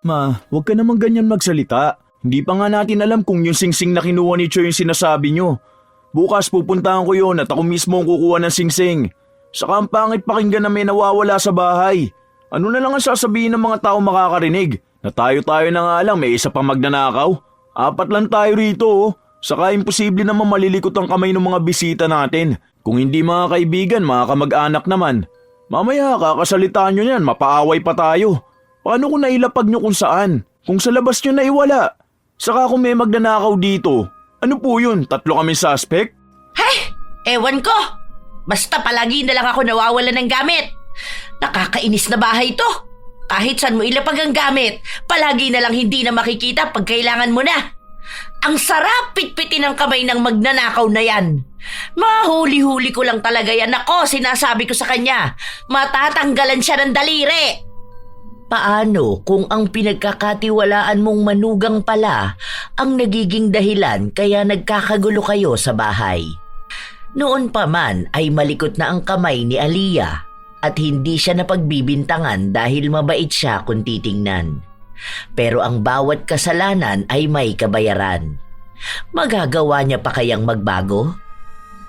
Ma, huwag ka naman ganyan magsalita. Hindi pa nga natin alam kung yung singsing na kinuha ni Choy yung sinasabi nyo. Bukas pupuntahan ko yun at ako mismo ang kukuha ng singsing. Saka ang pangit pakinggan na may nawawala sa bahay. Ano na lang ang sasabihin ng mga tao makakarinig? Na tayo-tayo na nga lang may isa pang magnanakaw? 4 lang tayo rito oh. Saka imposible naman malilikot ang kamay ng mga bisita natin. Kung hindi mga kaibigan, mga kamag-anak naman. Mamaya kakasalitaan nyo yan, mapaaway pa tayo. Paano kung nailapag nyo kung saan? Kung sa labas nyo naiwala? Saka kung may magnanakaw dito, ano po yun? 3 kami suspect? Hey! Ewan ko! Basta palagi na lang ako nawawala ng gamit. Nakakainis na bahay to. Kahit saan mo ilapag ang gamit, palagi na lang hindi na makikita pag kailangan mo na. Ang sarap pitpitin ng kamay ng magnanakaw na yan. Mahuli-huli ko lang talaga yan. Ako, sinasabi ko sa kanya, matatanggalan siya ng daliri. Paano kung ang pinagkakatiwalaan mong manugang pala ang nagiging dahilan kaya nagkakagulo kayo sa bahay? Noon pa man ay malikot na ang kamay ni Aliyah at hindi siya napagbibintangan dahil mabait siya kung titingnan. Pero ang bawat kasalanan ay may kabayaran. Magagawa niya pa kayang magbago?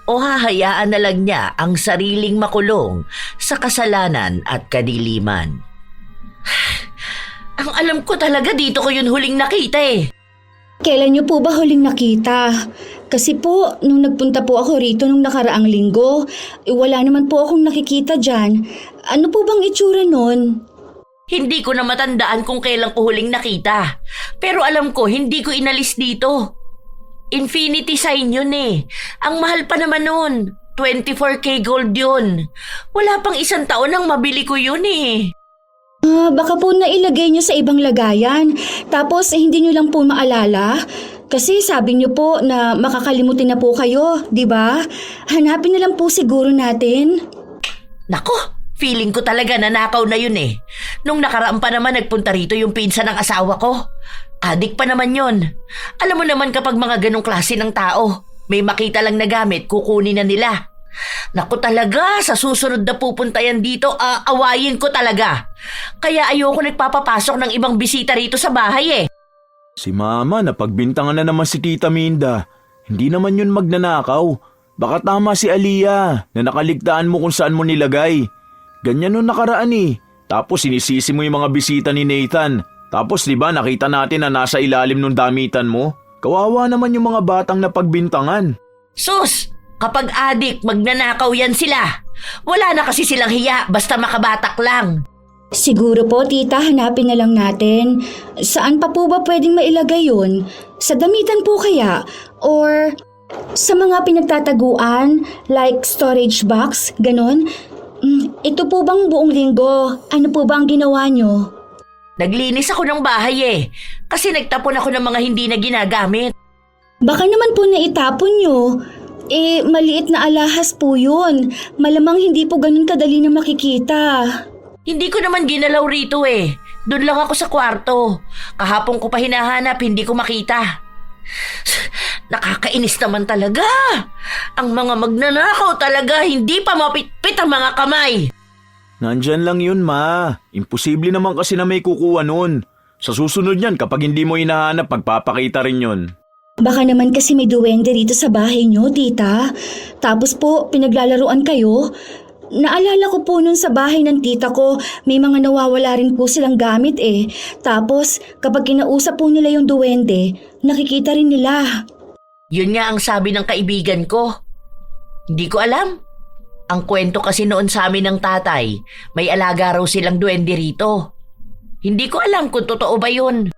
O hahayaan na lang niya ang sariling makulong sa kasalanan at kadiliman? Ang alam ko talaga dito ko yun huling nakita eh. Kailan niyo po ba huling nakita? Kasi po, nung nagpunta po ako rito nung nakaraang linggo, wala naman po akong nakikita dyan. Ano po bang itsura nun? Hindi ko na matandaan kung kailan ko huling nakita. Pero alam ko, hindi ko inalis dito. Infinity sign yun eh. Ang mahal pa naman nun. 24K gold yun. Wala pang 1 taon nang mabili ko yun eh. Baka po nailagay niyo sa ibang lagayan. Tapos hindi niyo lang po maalala. Kasi sabi niyo po na makakalimutin na po kayo, di ba? Hanapin na lang po siguro natin. Nako! Feeling ko talaga nanakaw na yun eh. Nung nakaraan pa naman nagpunta rito yung pinsan ng asawa ko. Adik pa naman yun. Alam mo naman kapag mga ganong klase ng tao, may makita lang na gamit, kukunin na nila. Naku talaga, sa susunod na pupunta yan dito, aawayin ko talaga. Kaya ayoko nagpapapasok ng ibang bisita rito sa bahay eh. Si Mama, napagbintangan na naman si Tita Minda. Hindi naman yun magnanakaw. Baka tama si Aliyah na nakaligtaan mo kung saan mo nilagay. Ganyan nung nakaraan eh. Tapos sinisisi mo yung mga bisita ni Nathan. Tapos diba nakita natin na nasa ilalim ng damitan mo? Kawawa naman yung mga batang napagbintangan. Sus! Kapag adik, magnanakaw yan sila. Wala na kasi silang hiya basta makabatak lang. Siguro po, tita, hanapin na lang natin. Saan pa po ba pwedeng mailagay yun? Sa damitan po kaya? Or sa mga pinagtataguan, like storage box, ganon? Ito po bang buong linggo? Ano po ba ang ginawa nyo? Naglinis ako ng bahay eh. Kasi nagtapon ako ng mga hindi na ginagamit. Baka naman po naitapon nyo. Maliit na alahas po yun. Malamang hindi po ganun kadali na makikita. Hindi ko naman ginalaw rito eh. Doon lang ako sa kwarto. Kahapon ko pa hinahanap, hindi ko makita. Nakakainis naman talaga. Ang mga magnanakaw talaga, hindi pa mapitpit ang mga kamay. Nandyan lang yun, Ma. Imposible naman kasi na may kukuha nun. Sa susunod yan, kapag hindi mo hinahanap, pagpapakita rin yun. Baka naman kasi may duwende rito sa bahay nyo, tita. Tapos po, pinaglalaruan kayo. Naalala ko po nun sa bahay ng tita ko, may mga nawawala rin po silang gamit eh. Tapos, kapag kinausap po nila yung duwende, nakikita rin nila. Yun nga ang sabi ng kaibigan ko. Hindi ko alam. Ang kwento kasi noon sa amin ng tatay, may alaga raw silang duwende rito. Hindi ko alam kung totoo ba yun.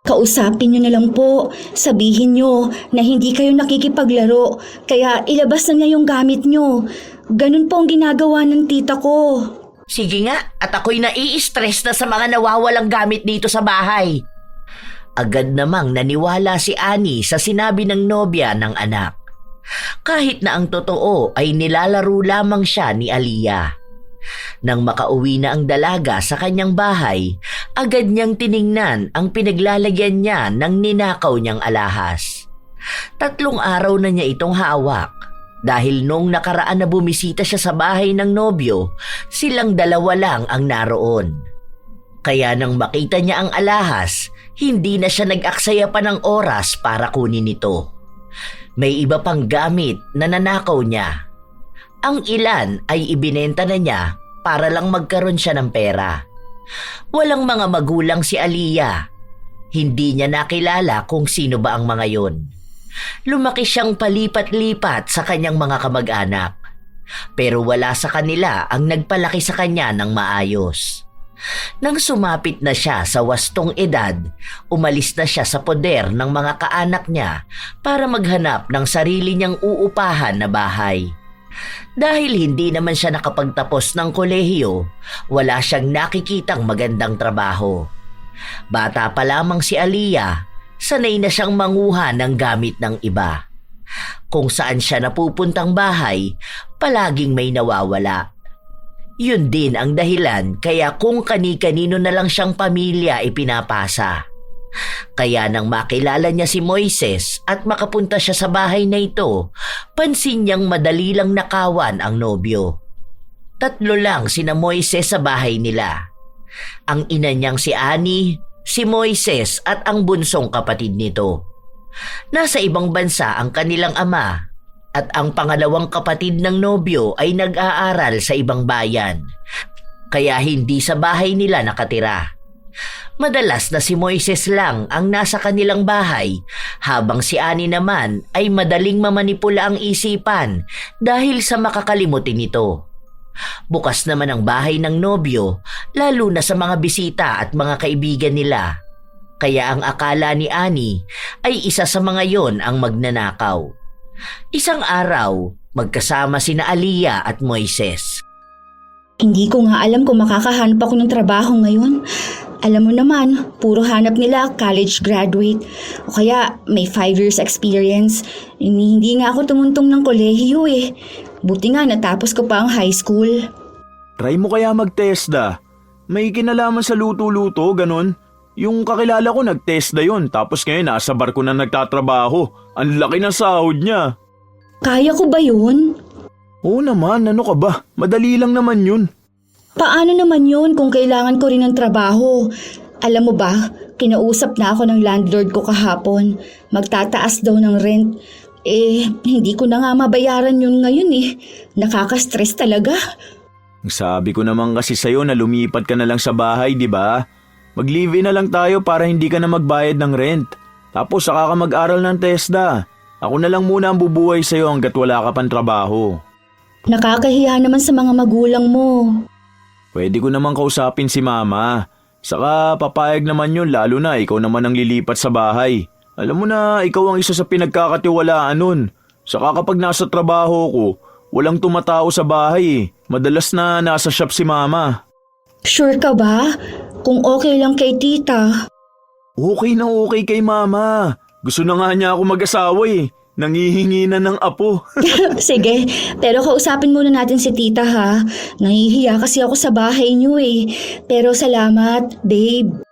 Kausapin nyo na lang po. Sabihin nyo na hindi kayo nakikipaglaro, kaya ilabas na niya yung gamit nyo. Ganun po ang ginagawa ng tita ko. Sige nga, at ako'y nai-stress na sa mga nawawalang gamit dito sa bahay. Agad namang naniwala si Annie sa sinabi ng nobya ng anak. Kahit na ang totoo ay nilalaro lamang siya ni Aliyah. Nang makauwi na ang dalaga sa kanyang bahay, agad niyang tiningnan ang pinaglalagyan niya ng ninakaw niyang alahas. 3 araw na niya itong hawak dahil nung nakaraan na bumisita siya sa bahay ng nobyo, silang dalawa lang ang naroon. Kaya nang makita niya ang alahas, hindi na siya nag-aksaya pa ng oras para kunin ito. May iba pang gamit na nanakaw niya. Ang ilan ay ibinenta na niya para lang magkaroon siya ng pera. Walang mga magulang si Aliyah. Hindi niya nakilala kung sino ba ang mga yon. Lumaki siyang palipat-lipat sa kanyang mga kamag-anak. Pero wala sa kanila ang nagpalaki sa kanya ng maayos. Nang sumapit na siya sa wastong edad, umalis na siya sa poder ng mga kaanak niya para maghanap ng sarili niyang uupahan na bahay. Dahil hindi naman siya nakapagtapos ng kolehiyo, wala siyang nakikitang magandang trabaho. Bata pa lamang si Aliyah, sanay na siyang manguha ng gamit ng iba. Kung saan siya napupuntang bahay, palaging may nawawala. Yun din ang dahilan kaya kung kani-kanino na lang siyang pamilya ipinapasa. Kaya nang makilala niya si Moises at makapunta siya sa bahay na ito, pansin niyang madali lang nakawan ang nobyo. 3 lang sina Moises sa bahay nila. Ang ina niyang si Annie, si Moises at ang bunsong kapatid nito. Nasa ibang bansa ang kanilang ama. At ang pangalawang kapatid ng nobyo ay nag-aaral sa ibang bayan, kaya hindi sa bahay nila nakatira. Madalas na si Moises lang ang nasa kanilang bahay, habang si Annie naman ay madaling mamanipula ang isipan dahil sa makakalimutin nito. Bukas naman ang bahay ng nobyo, lalo na sa mga bisita at mga kaibigan nila. Kaya ang akala ni Annie ay isa sa mga yon ang magnanakaw. Isang araw, magkasama sina Aliyah at Moises. Hindi ko nga alam kung makakahanap ako ng trabaho ngayon. Alam mo naman, puro hanap nila college graduate o kaya may 5 years experience. Hindi nga ako tumuntong ng kolehiyo eh. Buti nga natapos ko pa ang high school. Try mo kaya mag-TESDA. May kinalaman sa luto-luto, ganun. Yung kakilala ko nag-TESDA yun, tapos ngayon nasa barko na nagtatrabaho. Ang laki ng sahod niya. Kaya ko ba yun? Oo naman, ano ka ba? Madali lang naman yun. Paano naman yun kung kailangan ko rin ng trabaho? Alam mo ba, kinausap na ako ng landlord ko kahapon. Magtataas daw ng rent. Hindi ko na nga mabayaran yun ngayon eh. Nakaka-stress talaga. Sabi ko naman kasi sa'yo na lumipat ka na lang sa bahay, di ba? Mag-live-in na lang tayo para hindi ka na magbayad ng rent. Tapos saka ka mag-aral ng TESDA. Ako na lang muna ang bubuhay sa'yo hanggat wala ka pang trabaho. Nakakahiya naman sa mga magulang mo. Pwede ko naman kausapin si mama. Saka papayag naman yun lalo na ikaw naman ang lilipat sa bahay. Alam mo na ikaw ang isa sa pinagkakatiwalaan nun. Saka kapag nasa trabaho ko, walang tumatao sa bahay. Madalas na nasa shop si mama. Sure ka ba? Kung okay lang kay tita. Okay na okay kay mama. Gusto na nga niya ako mag-asawa eh. Nangihingi na ng apo. Sige, pero kausapin muna natin si tita ha. Nahihiya kasi ako sa bahay niyo eh. Pero salamat, babe.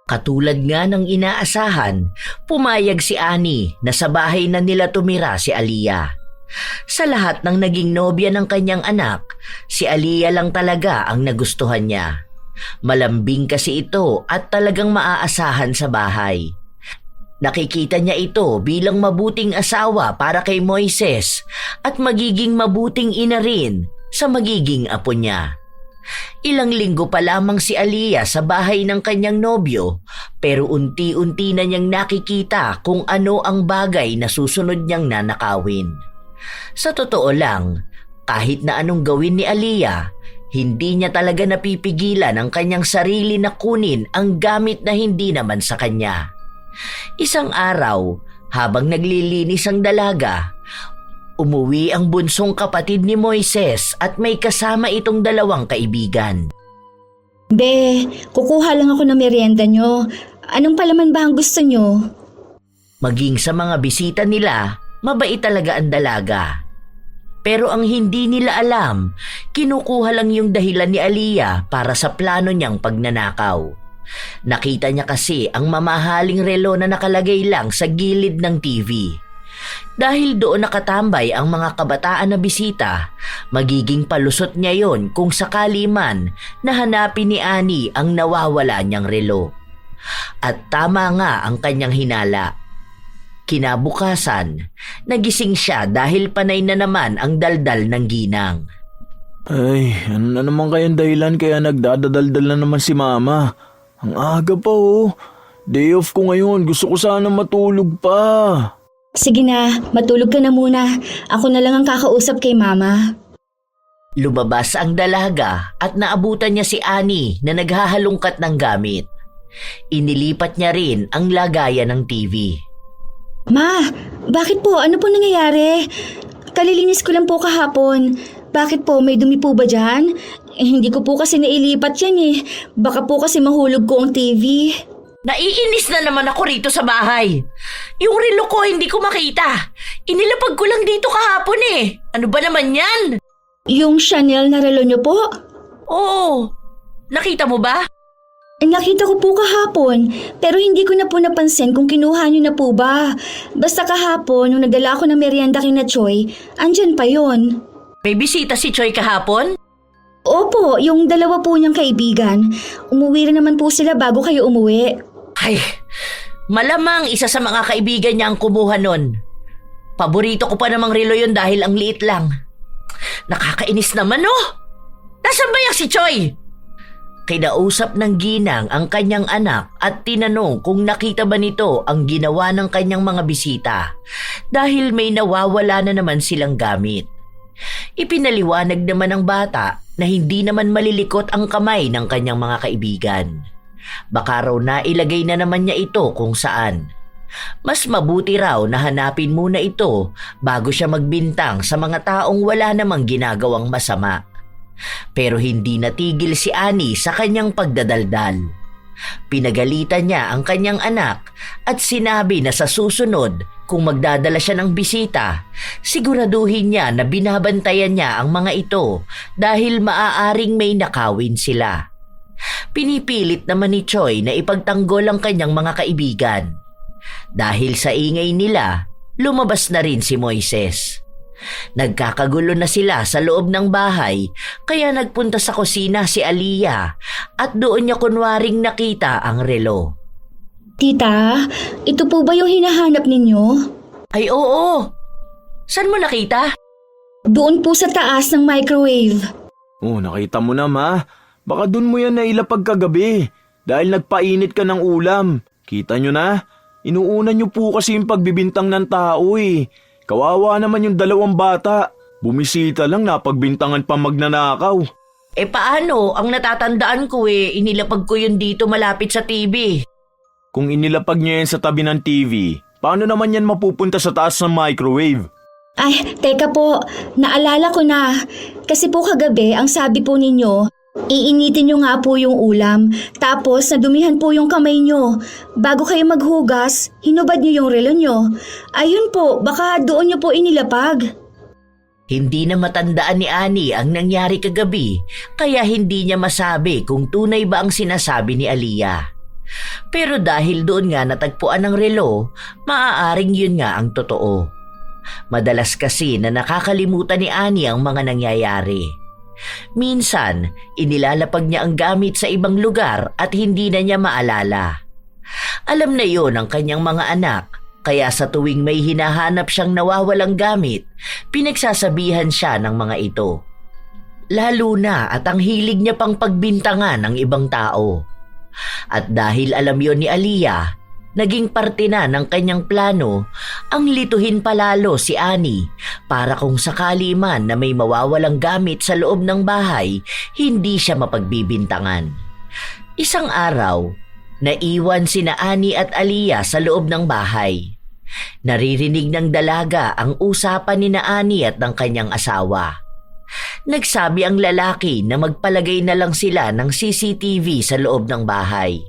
Katulad nga ng inaasahan, pumayag si Annie na sa bahay na nila tumira si Aliyah. Sa lahat ng naging nobya ng kanyang anak, si Aliyah lang talaga ang nagustuhan niya. Malambing kasi ito at talagang maaasahan sa bahay. Nakikita niya ito bilang mabuting asawa para kay Moises at magiging mabuting ina rin sa magiging apo niya. Ilang linggo pa lamang si Aliyah sa bahay ng kanyang nobyo pero unti-unti na niyang nakikita kung ano ang bagay na susunod niyang nanakawin. Sa totoo lang, kahit na anong gawin ni Aliyah, hindi niya talaga napipigilan ang kanyang sarili na kunin ang gamit na hindi naman sa kanya. Isang araw, habang naglilinis ang dalaga, umuwi ang bunsong kapatid ni Moises at may kasama itong 2 kaibigan. Be, kukuha lang ako ng merienda nyo. Anong palaman ba ang gusto nyo? Maging sa mga bisita nila, mabait talaga ang dalaga. Pero ang hindi nila alam, kinukuha lang yung dahilan ni Aliyah para sa plano niyang pagnanakaw. Nakita niya kasi ang mamahaling relo na nakalagay lang sa gilid ng TV. Dahil doon nakatambay ang mga kabataan na bisita, magiging palusot niya yon kung sakali man na hanapin ni Annie ang nawawala niyang relo. At tama nga ang kanyang hinala. Kinabukasan, nagising siya dahil panay na naman ang daldal ng ginang. Ay, ano na naman kayang dahilan kaya nagdadadaldal na naman si Mama? Ang aga pa oh. Day off ko ngayon, gusto ko sana matulog pa. Sige na, matulog ka na muna. Ako na lang ang kakausap kay Mama. Lumabas ang dalaga at naabutan niya si Annie na naghahalungkat ng gamit. Inilipat niya rin ang lagayan ng TV. Ma, bakit po? Ano po nangyayari? Kalilinis ko lang po kahapon. Bakit po? May dumi po ba dyan? Hindi ko po kasi nailipat yan eh. Baka po kasi mahulog ko ang TV. Naiinis na naman ako rito sa bahay. Yung relo ko hindi ko makita. Inilapag ko lang dito kahapon eh. Ano ba naman yan? Yung Chanel na relo niyo po? Oo. Nakita mo ba? Nakita ko po kahapon, pero hindi ko na po napansin kung kinuha niyo na po ba. Basta kahapon, nung nagdala ako ng merienda kina Choi, andyan pa yon. May bisita si Choi kahapon? Opo, yung dalawa po niyang kaibigan. Umuwi rin naman po sila bago kayo umuwi. Ay, malamang isa sa mga kaibigan niya ang kumuha nun. Paborito ko pa namang relo yun dahil ang liit lang. Nakakainis naman oh! Nasaan ba yung si Choi? Kinausap ng ginang ang kanyang anak at tinanong kung nakita ba nito ang ginawa ng kanyang mga bisita dahil may nawawala na naman silang gamit. Ipinaliwanag naman ng bata na hindi naman malilikot ang kamay ng kanyang mga kaibigan. Baka raw nailagay na naman niya ito kung saan. Mas mabuti raw na hanapin muna ito bago siya magbintang sa mga taong wala namang ginagawang masama. Pero hindi natigil si Annie sa kanyang pagdadaldal. Pinagalitan niya ang kanyang anak at sinabi na sa susunod kung magdadala siya ng bisita, siguraduhin niya na binabantayan niya ang mga ito dahil maaaring may nakawin sila. Pinipilit naman ni Choi na ipagtanggol ang kanyang mga kaibigan. Dahil sa ingay nila, lumabas na rin si Moises. Nagkakagulo na sila sa loob ng bahay kaya nagpunta sa kusina si Aliyah at doon niya kunwaring nakita ang relo. Tita, ito po ba yung hinahanap ninyo? Ay oo! Saan mo nakita? Doon po sa taas ng microwave. Oh, nakita mo na Ma. Baka dun mo yan nailapag kagabi dahil nagpainit ka ng ulam. Kita nyo na? Inuuna nyo po kasi yung pagbibintang ng tao eh. Kawawa naman yung dalawang bata. Bumisita lang napagbintangan pa magnanakaw. Eh paano? Ang natatandaan ko inilapag ko yun dito malapit sa TV. Kung inilapag nyo yan sa tabi ng TV, paano naman yan mapupunta sa taas ng microwave? Ay, teka po. Naalala ko na. Kasi po kagabi, ang sabi po ninyo, iinitin nyo nga po yung ulam. Tapos, nadumihan po yung kamay nyo. Bago kayo maghugas, hinubad nyo yung relo nyo. Ayun po, baka doon nyo po inilapag. Hindi na matandaan ni Annie ang nangyari kagabi, kaya hindi niya masabi kung tunay ba ang sinasabi ni Aliyah. Pero dahil doon nga natagpuan ng relo, maaaring yun nga ang totoo. Madalas kasi na nakakalimutan ni Annie ang mga nangyayari. Minsan, inilalapag niya ang gamit sa ibang lugar at hindi na niya maalala. Alam na yon ng kanyang mga anak, kaya sa tuwing may hinahanap siyang nawawalang gamit, pinagsasabihan siya ng mga ito. Lalo na at ang hilig niya pang pagbintangan ng ibang tao. At dahil alam yon ni Aliyah, naging parte na ng kanyang plano ang lituhin palalo si Annie para kung sakali man na may mawawalang gamit sa loob ng bahay, hindi siya mapagbibintangan. Isang araw, naiwan sina Annie at Aliyah sa loob ng bahay. Naririnig ng dalaga ang usapan ni Annie at ng kanyang asawa. Nagsabi ang lalaki na magpalagay na lang sila ng CCTV sa loob ng bahay.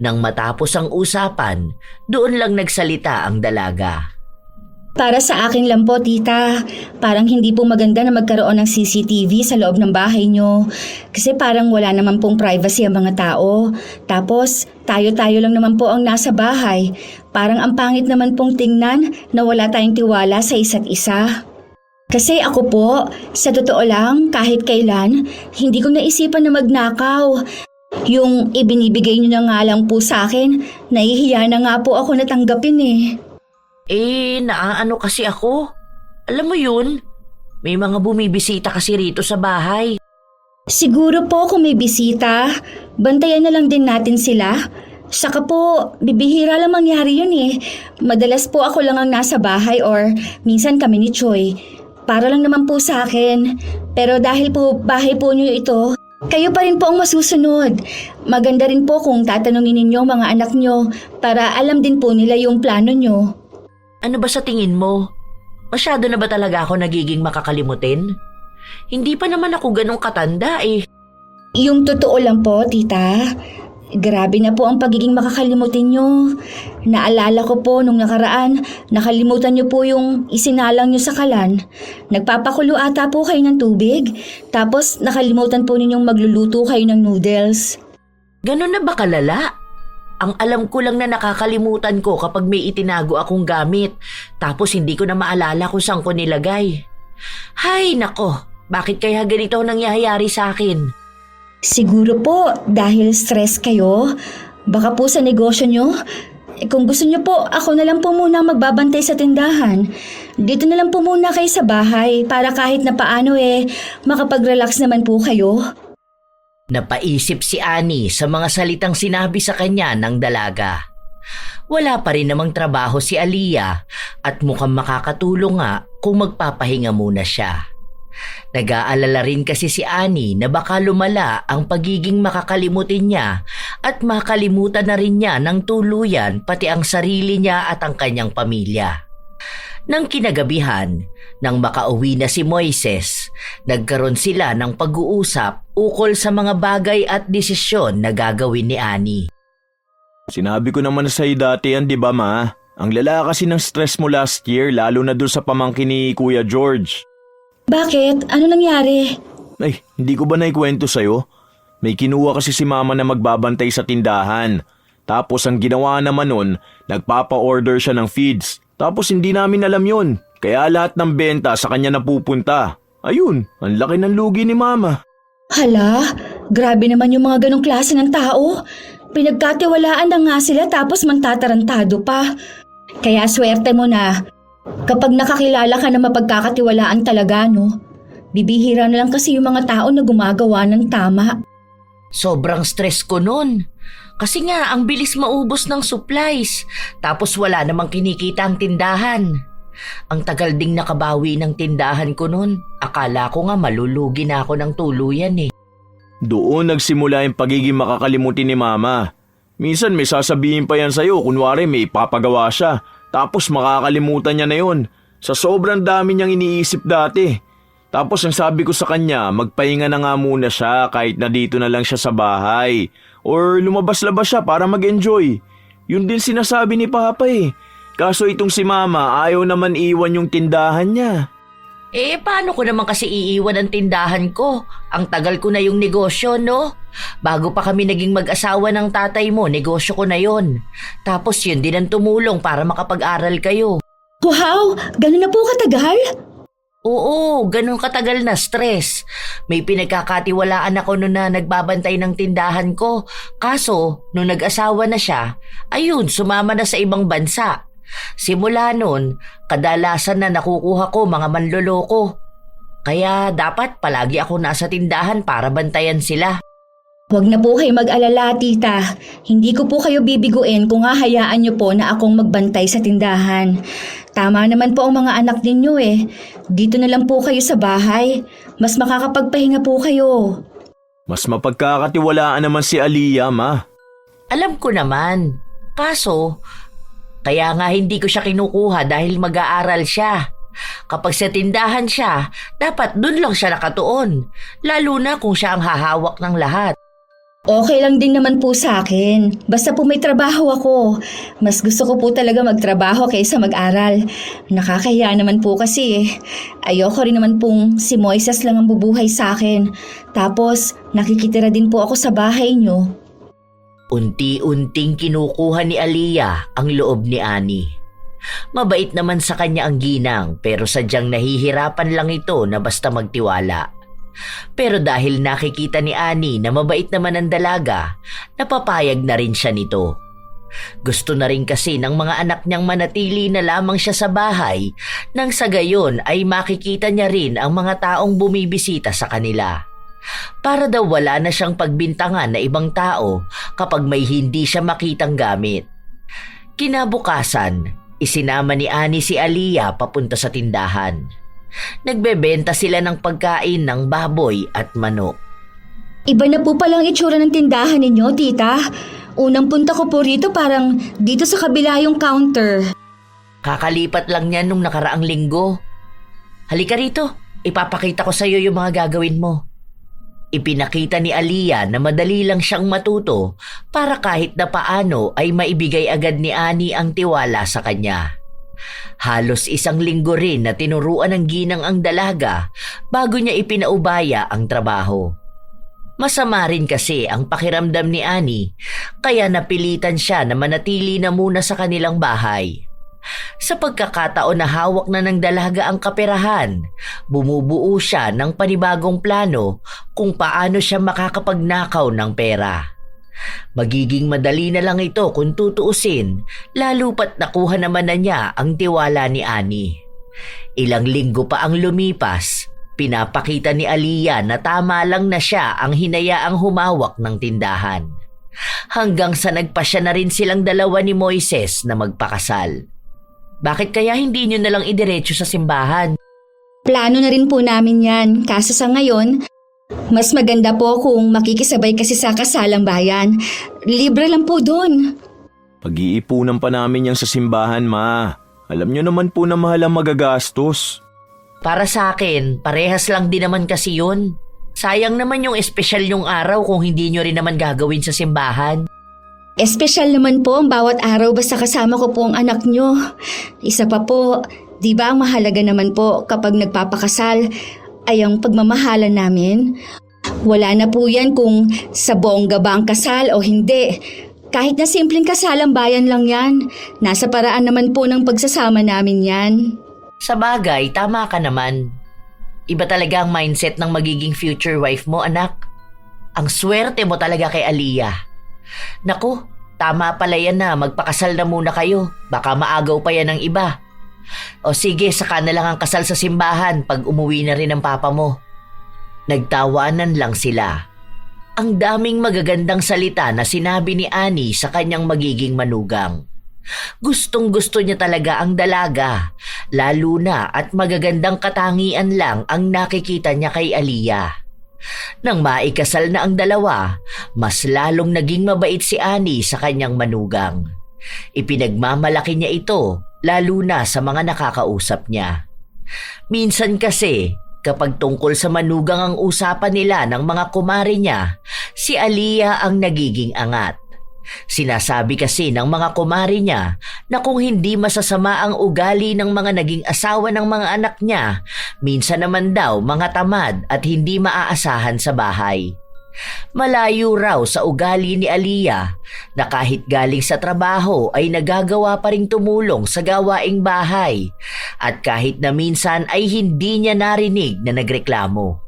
Nang matapos ang usapan, doon lang nagsalita ang dalaga. Para sa akin lang po, tita. Parang hindi po maganda na magkaroon ng CCTV sa loob ng bahay nyo. Kasi parang wala naman pong privacy ang mga tao. Tapos, tayo-tayo lang naman po ang nasa bahay. Parang ang pangit naman pong tingnan na wala tayong tiwala sa isa't isa. Kasi ako po, sa totoo lang, kahit kailan, hindi ko naisipan na magnakaw. Yung ibinibigay nyo na nga lang po sa akin, nahihiya na nga po ako natanggapin eh. Naaano kasi ako. Alam mo yun, may mga bumibisita kasi rito sa bahay. Siguro po kung may bisita, bantayan na lang din natin sila. Saka po, bibihira lang mangyari yun eh. Madalas po ako lang ang nasa bahay or minsan kami ni Choi. Para lang naman po sa akin. Pero dahil po bahay po niyo ito, kayo pa rin po ang masusunod. Maganda rin po kung tatanungin ninyo mga anak nyo para alam din po nila yung plano nyo. Ano ba sa tingin mo? Masyado na ba talaga ako nagiging makakalimutin? Hindi pa naman ako ganong katanda eh. Yung totoo lang po, tita. Grabe na po ang pagiging makakalimutin nyo. Naalala ko po nung nakaraan, nakalimutan nyo po yung isinalang nyo sa kalan. Nagpapakulo ata po kayo ng tubig, tapos nakalimutan po ninyong magluluto kayo ng noodles. Ganon na ba kalala? Ang alam ko lang na nakakalimutan ko kapag may itinago akong gamit, tapos hindi ko na maalala kung saan ko nilagay. Hay nako, bakit kaya ganito ang nangyayari sa akin? Siguro po dahil stress kayo. Baka po sa negosyo nyo. Kung gusto nyo po, ako na lang po muna magbabantay sa tindahan. Dito na lang po muna kayo sa bahay para kahit na paano makapag-relax naman po kayo. Napaisip si Annie sa mga salitang sinabi sa kanya ng dalaga. Wala pa rin namang trabaho si Aliyah at mukhang makakatulong nga kung magpapahinga muna siya. Nag-aalala rin kasi si Annie na baka lumala ang pagiging makakalimutin niya at makalimutan na rin niya ng tuluyan pati ang sarili niya at ang kanyang pamilya. Nang kinagabihan, nang makauwi na si Moises, nagkaroon sila ng pag-uusap ukol sa mga bagay at desisyon na gagawin ni Annie. Sinabi ko naman sa iyo dati yan, di ba ma? Ang lala kasi ng stress mo last year, lalo na dun sa pamangkin ni Kuya George. Bakit? Ano nangyari? Ay, hindi ko ba naikwento sa'yo? May kinuha kasi si mama na magbabantay sa tindahan. Tapos ang ginawa naman nun, nagpapa-order siya ng feeds. Tapos hindi namin alam yun. Kaya lahat ng benta sa kanya napupunta. Ayun, ang laki ng lugi ni mama. Hala, grabe naman yung mga ganong klase ng tao. Pinagkatiwalaan na nga sila tapos mantatarantado pa. Kaya swerte mo na. Kapag nakakilala ka na mapagkakatiwalaan talaga, no? Bibihira na lang kasi yung mga tao na gumagawa ng tama. Sobrang stress ko nun. Kasi nga, ang bilis maubos ng supplies. Tapos wala namang kinikita ang tindahan. Ang tagal ding nakabawi ng tindahan ko nun. Akala ko nga malulugi na ako ng tuluyan eh. Doon nagsimula yung pagiging makakalimutin ni mama. Minsan may sasabihin pa yan sa'yo, kunwari may papagawa siya. Tapos makakalimutan niya na yun. Sa sobrang dami niyang iniisip dati. Tapos ang sabi ko sa kanya, magpahinga na nga muna siya kahit na dito na lang siya sa bahay. Or lumabas-labas siya para mag-enjoy. Yun din sinasabi ni Papa eh. Kaso itong si Mama ayaw naman iwan yung tindahan niya. Paano ko naman kasi iiwan ang tindahan ko? Ang tagal ko na yung negosyo, no? Bago pa kami naging mag-asawa ng tatay mo, negosyo ko na yon. Tapos yun din ang tumulong para makapag-aral kayo. Wow, gano'n na po katagal? Oo, ganun katagal na stress. May pinagkakatiwalaan ako noon na nagbabantay ng tindahan ko. Kaso, nung nag-asawa na siya, ayun, sumama na sa ibang bansa. Simula noon, kadalasan na nakukuha ko mga manloloko. Kaya dapat palagi ako nasa tindahan para bantayan sila. Huwag na po kayo mag-alala, tita. Hindi ko po kayo bibiguin kung hahayaan niyo po na akong magbantay sa tindahan. Tama naman po ang mga anak ninyo eh. Dito na lang po kayo sa bahay. Mas makakapagpahinga po kayo. Mas mapagkakatiwalaan naman si Aliyah, ma. Alam ko naman. Kaso, kaya nga hindi ko siya kinukuha dahil mag-aaral siya. Kapag sa tindahan siya, dapat dun lang siya nakatuon. Lalo na kung siya ang hahawak ng lahat. Okay lang din naman po sa akin. Basta po may trabaho ako. Mas gusto ko po talaga magtrabaho kaysa mag-aral. Nakakahiya naman po kasi eh. Ayoko rin naman pong si Moises lang ang bubuhay sa akin. Tapos nakikitira din po ako sa bahay niyo. Unti-unting kinukuha ni Aliyah ang loob ni Annie. Mabait naman sa kanya ang ginang pero sadyang nahihirapan lang ito na basta magtiwala. Pero dahil nakikita ni Annie na mabait naman ang dalaga, napapayag na rin siya nito. Gusto na rin kasi ng mga anak niyang manatili na lamang siya sa bahay nang sa gayon ay makikita niya rin ang mga taong bumibisita sa kanila. Para daw wala na siyang pagbintangan na ibang tao kapag may hindi siya makitang gamit. Kinabukasan, isinama ni Annie si Aliyah papunta sa tindahan. Nagbebenta sila ng pagkain ng baboy at manok. Iba na po palang itsura ng tindahan ninyo, tita. Unang punta ko po rito parang dito sa kabila yung counter. Kakalipat lang niya nung nakaraang linggo. Halika rito, ipapakita ko sa iyo yung mga gagawin mo. Ipinakita ni Aliyah na madali lang siyang matuto para kahit na paano ay maibigay agad ni Annie ang tiwala sa kanya. Halos 1 linggo rin na tinuruan ng ginang ang dalaga bago niya ipinaubaya ang trabaho. Masama rin kasi ang pakiramdam ni Annie kaya napilitan siya na manatili na muna sa kanilang bahay. Sa pagkakataon na hawak na ng dalaga ang kaperahan, bumubuo siya ng panibagong plano kung paano siya makakapagnakaw ng pera. Magiging madali na lang ito kung tutuusin, lalo pat nakuha naman na niya ang tiwala ni Annie. Ilang linggo pa ang lumipas, pinapakita ni Aliyah na tama lang na siya ang hinayaang humawak ng tindahan. Hanggang sa nagpasya na rin silang dalawa ni Moises na magpakasal. Bakit kaya hindi nyo nalang idiretso sa simbahan? Plano na rin po namin yan, kaso sa ngayon, mas maganda po kung makikisabay kasi sa kasalang bayan. Libre lang po doon. Pag-iipunan pa namin yan sa simbahan, ma. Alam nyo naman po na mahal ang magagastos. Para sa akin, parehas lang din naman kasi yun. Sayang naman yung espesyal yung araw kung hindi nyo rin naman gagawin sa simbahan. Espesyal naman po ang bawat araw basta kasama ko po ang anak nyo. Isa pa po, di ba ang mahalaga naman po kapag nagpapakasal ay ang pagmamahalan namin? Wala na po yan kung sa bongga ba ang kasal o hindi. Kahit na simpleng kasalang bayan lang yan, nasa paraan naman po ng pagsasama namin yan. Sa bagay, tama ka naman. Iba talaga ang mindset ng magiging future wife mo, anak. Ang swerte mo talaga kay Aliyah. Naku, tama pala yan na magpakasal na muna kayo. Baka maagaw pa yan ng iba. O sige, saka na lang ang kasal sa simbahan pag umuwi na rin ang papa mo. Nagtawanan lang sila. Ang daming magagandang salita na sinabi ni Annie sa kanyang magiging manugang. Gustong-gusto niya talaga ang dalaga, lalo na at magagandang katangian lang ang nakikita niya kay Aliyah. Nang maikasal na ang dalawa, mas lalong naging mabait si Annie sa kanyang manugang. Ipinagmamalaki niya ito, lalo na sa mga nakakausap niya. Minsan kasi, kapag tungkol sa manugang ang usapan nila ng mga kumare niya, si Aliyah ang nagiging angat. Sinasabi kasi ng mga kumare niya na kung hindi masasama ang ugali ng mga naging asawa ng mga anak niya, minsan naman daw mga tamad at hindi maaasahan sa bahay. Malayo raw sa ugali ni Aliyah na kahit galing sa trabaho ay nagagawa pa ring tumulong sa gawaing bahay at kahit na minsan ay hindi niya narinig na nagreklamo.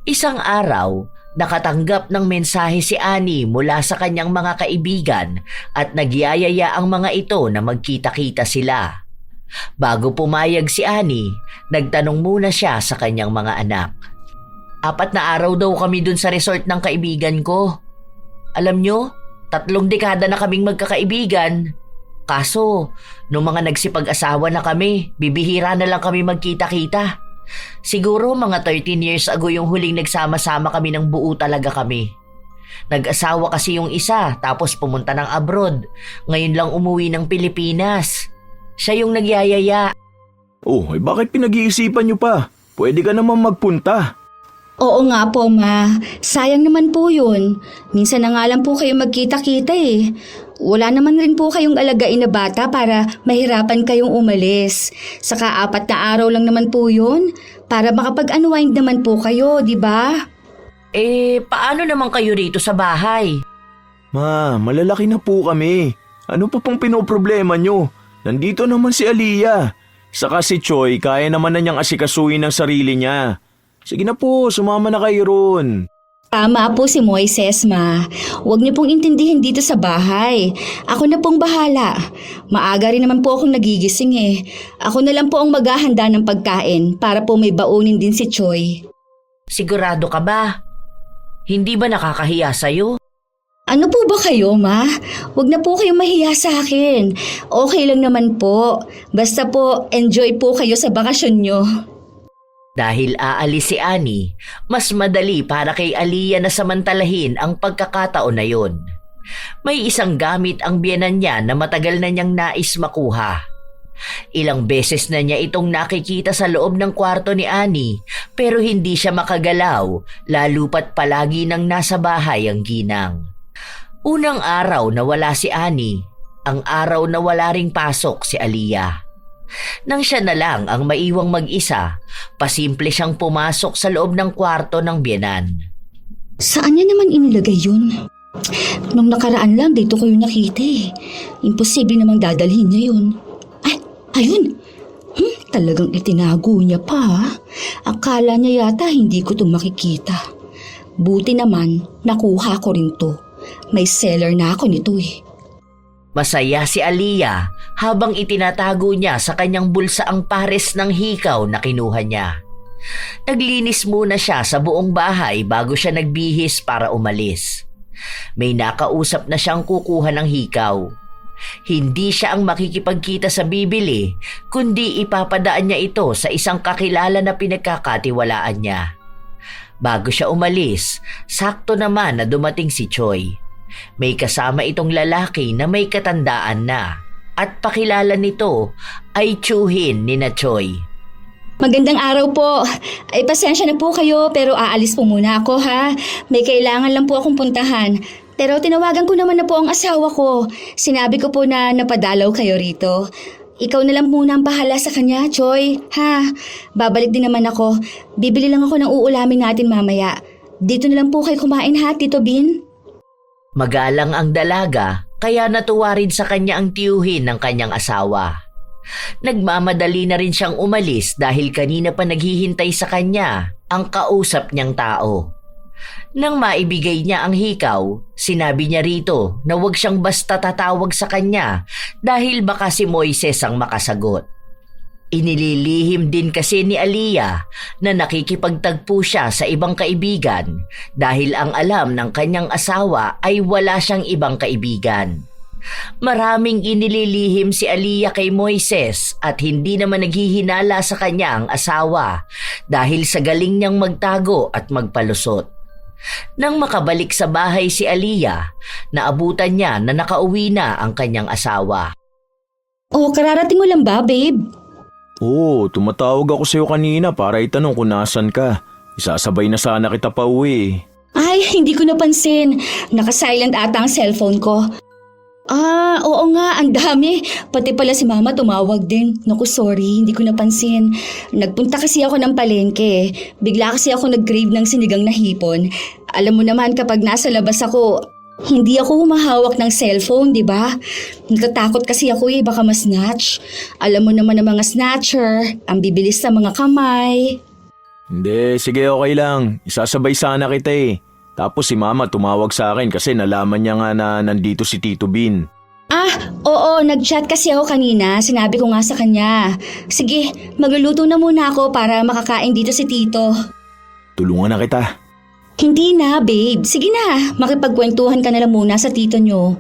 Isang araw, nakatanggap ng mensahe si Annie mula sa kanyang mga kaibigan at nagyayaya ang mga ito na magkita-kita sila. Bago pumayag si Annie, nagtanong muna siya sa kanyang mga anak. 4 na araw daw kami dun sa resort ng kaibigan ko. Alam nyo, 3 dekada na kaming magkakaibigan. Kaso, nung mga nagsipag-asawa na kami, bibihira na lang kami magkita-kita. Siguro mga 13 years ago yung huling nagsama-sama kami ng buo talaga kami. Nag-asawa kasi yung isa tapos pumunta ng abroad. Ngayon lang umuwi ng Pilipinas. Siya yung nagyayaya. Oh, bakit pinag-iisipan nyo pa? Pwede ka naman magpunta. Oo nga po, Ma. Sayang naman po yun. Minsan na nga lang po kayo magkita-kita eh. Wala naman rin po kayong alagain na bata para mahirapan kayong umalis. Saka 4 na araw lang naman po yun para makapag-unwind naman po kayo, di ba? Paano naman kayo rito sa bahay? Ma, malalaki na po kami. Ano pa pong pinoproblema nyo? Nandito naman si Aliyah. Saka si Choi, kaya naman na niyang asikasuhin ang sarili niya. Sige na po, sumama na kayo ron. Tama po si Moises, Ma. Huwag niyo pong intindihin dito sa bahay. Ako na pong bahala. Maaga rin naman po akong nagigising eh. Ako na lang po ang maghahanda ng pagkain para po may baunin din si Choi. Sigurado ka ba? Hindi ba nakakahiya sa'yo? Ano po ba kayo, Ma? Huwag na po kayong mahiya sa akin. Okay lang naman po. Basta po, enjoy po kayo sa bakasyon nyo. Dahil aalis si Annie, mas madali para kay Aliyah na samantalahin ang pagkakataon na yon. May isang gamit ang biyenan niya na matagal na niyang nais makuha. Ilang beses na niya itong nakikita sa loob ng kwarto ni Annie pero hindi siya makagalaw lalo pat palagi nang nasa bahay ang ginang. Unang araw na wala si Annie, ang araw na wala ring pasok si Aliyah. Nang siya na lang ang maiwang mag-isa, pasimple siyang pumasok sa loob ng kwarto ng biyenan. Saan niya naman inilagay yun? Nung nakaraan lang dito ko yung nakita eh. Imposible namang dadalhin niya yun. Ay, ayun! Talagang itinago niya pa. Akala niya yata hindi ko itong makikita. Buti naman, nakuha ko rin to. May seller na ako nito eh. Masaya si Aliyah habang itinatago niya sa kanyang bulsa ang pares ng hikaw na kinuha niya. Naglinis muna siya sa buong bahay bago siya nagbihis para umalis. May nakausap na siyang kukuha ng hikaw. Hindi siya ang makikipagkita sa bibili, kundi ipapadaan niya ito sa isang kakilala na pinagkakatiwalaan niya. Bago siya umalis, sakto naman na dumating si Choi. May kasama itong lalaki na may katandaan na at pakilala nito ay tiyuhin ni na Choi. Magandang araw po. Ay pasensya na po kayo pero aalis po muna ako ha. May kailangan lang po akong puntahan. Pero tinawagan ko naman na po ang asawa ko. Sinabi ko po na napadalaw kayo rito. Ikaw na lang muna ang bahala sa kanya, Choi. Ha? Babalik din naman ako. Bibili lang ako ng uulamin natin mamaya. Dito na lang po kayo kumain ha, Tito Bin? Magalang ang dalaga kaya natuwa rin sa kanya ang tiyuhin ng kanyang asawa. Nagmamadali na rin siyang umalis dahil kanina pa naghihintay sa kanya ang kausap niyang tao. Nang maibigay niya ang hikaw, sinabi niya rito na huwag siyang basta tatawag sa kanya dahil baka si Moises ang makasagot. Inililihim din kasi ni Aliyah na nakikipagtagpo siya sa ibang kaibigan dahil ang alam ng kanyang asawa ay wala siyang ibang kaibigan. Maraming inililihim si Aliyah kay Moises at hindi naman naghihinala sa kanya ang asawa dahil sa galing niyang magtago at magpalusot. Nang makabalik sa bahay si Aliyah, naabutan niya na nakauwi na ang kanyang asawa. Oh, kararating mo lang ba, babe? Oo, tumatawag ako sa'yo kanina para itanong kung nasan ka. Isasabay na sana kita pa uwi. Ay, hindi ko napansin. Naka-silent ata ang cellphone ko. Oo nga, ang dami. Pati pala si Mama tumawag din. Naku, sorry, hindi ko napansin. Nagpunta kasi ako ng palengke. Bigla kasi ako nag-crave ng sinigang na hipon. Alam mo naman kapag nasa labas ako, hindi ako humahawak ng cellphone, di ba? Natatakot kasi ako baka ma-snatch. Alam mo naman ang mga snatcher, ang bibilis sa mga kamay. Hindi, sige okay lang. Isasabay sana kita eh. Tapos si Mama tumawag sa akin kasi nalaman niya nga na nandito si Tito Bin. Oo, nag-chat kasi ako kanina. Sinabi ko nga sa kanya. Sige, magluluto na muna ako para makakain dito si Tito. Tulungan na kita. Hindi na, babe. Sige na, makipagkwentuhan ka na lang muna sa tito nyo.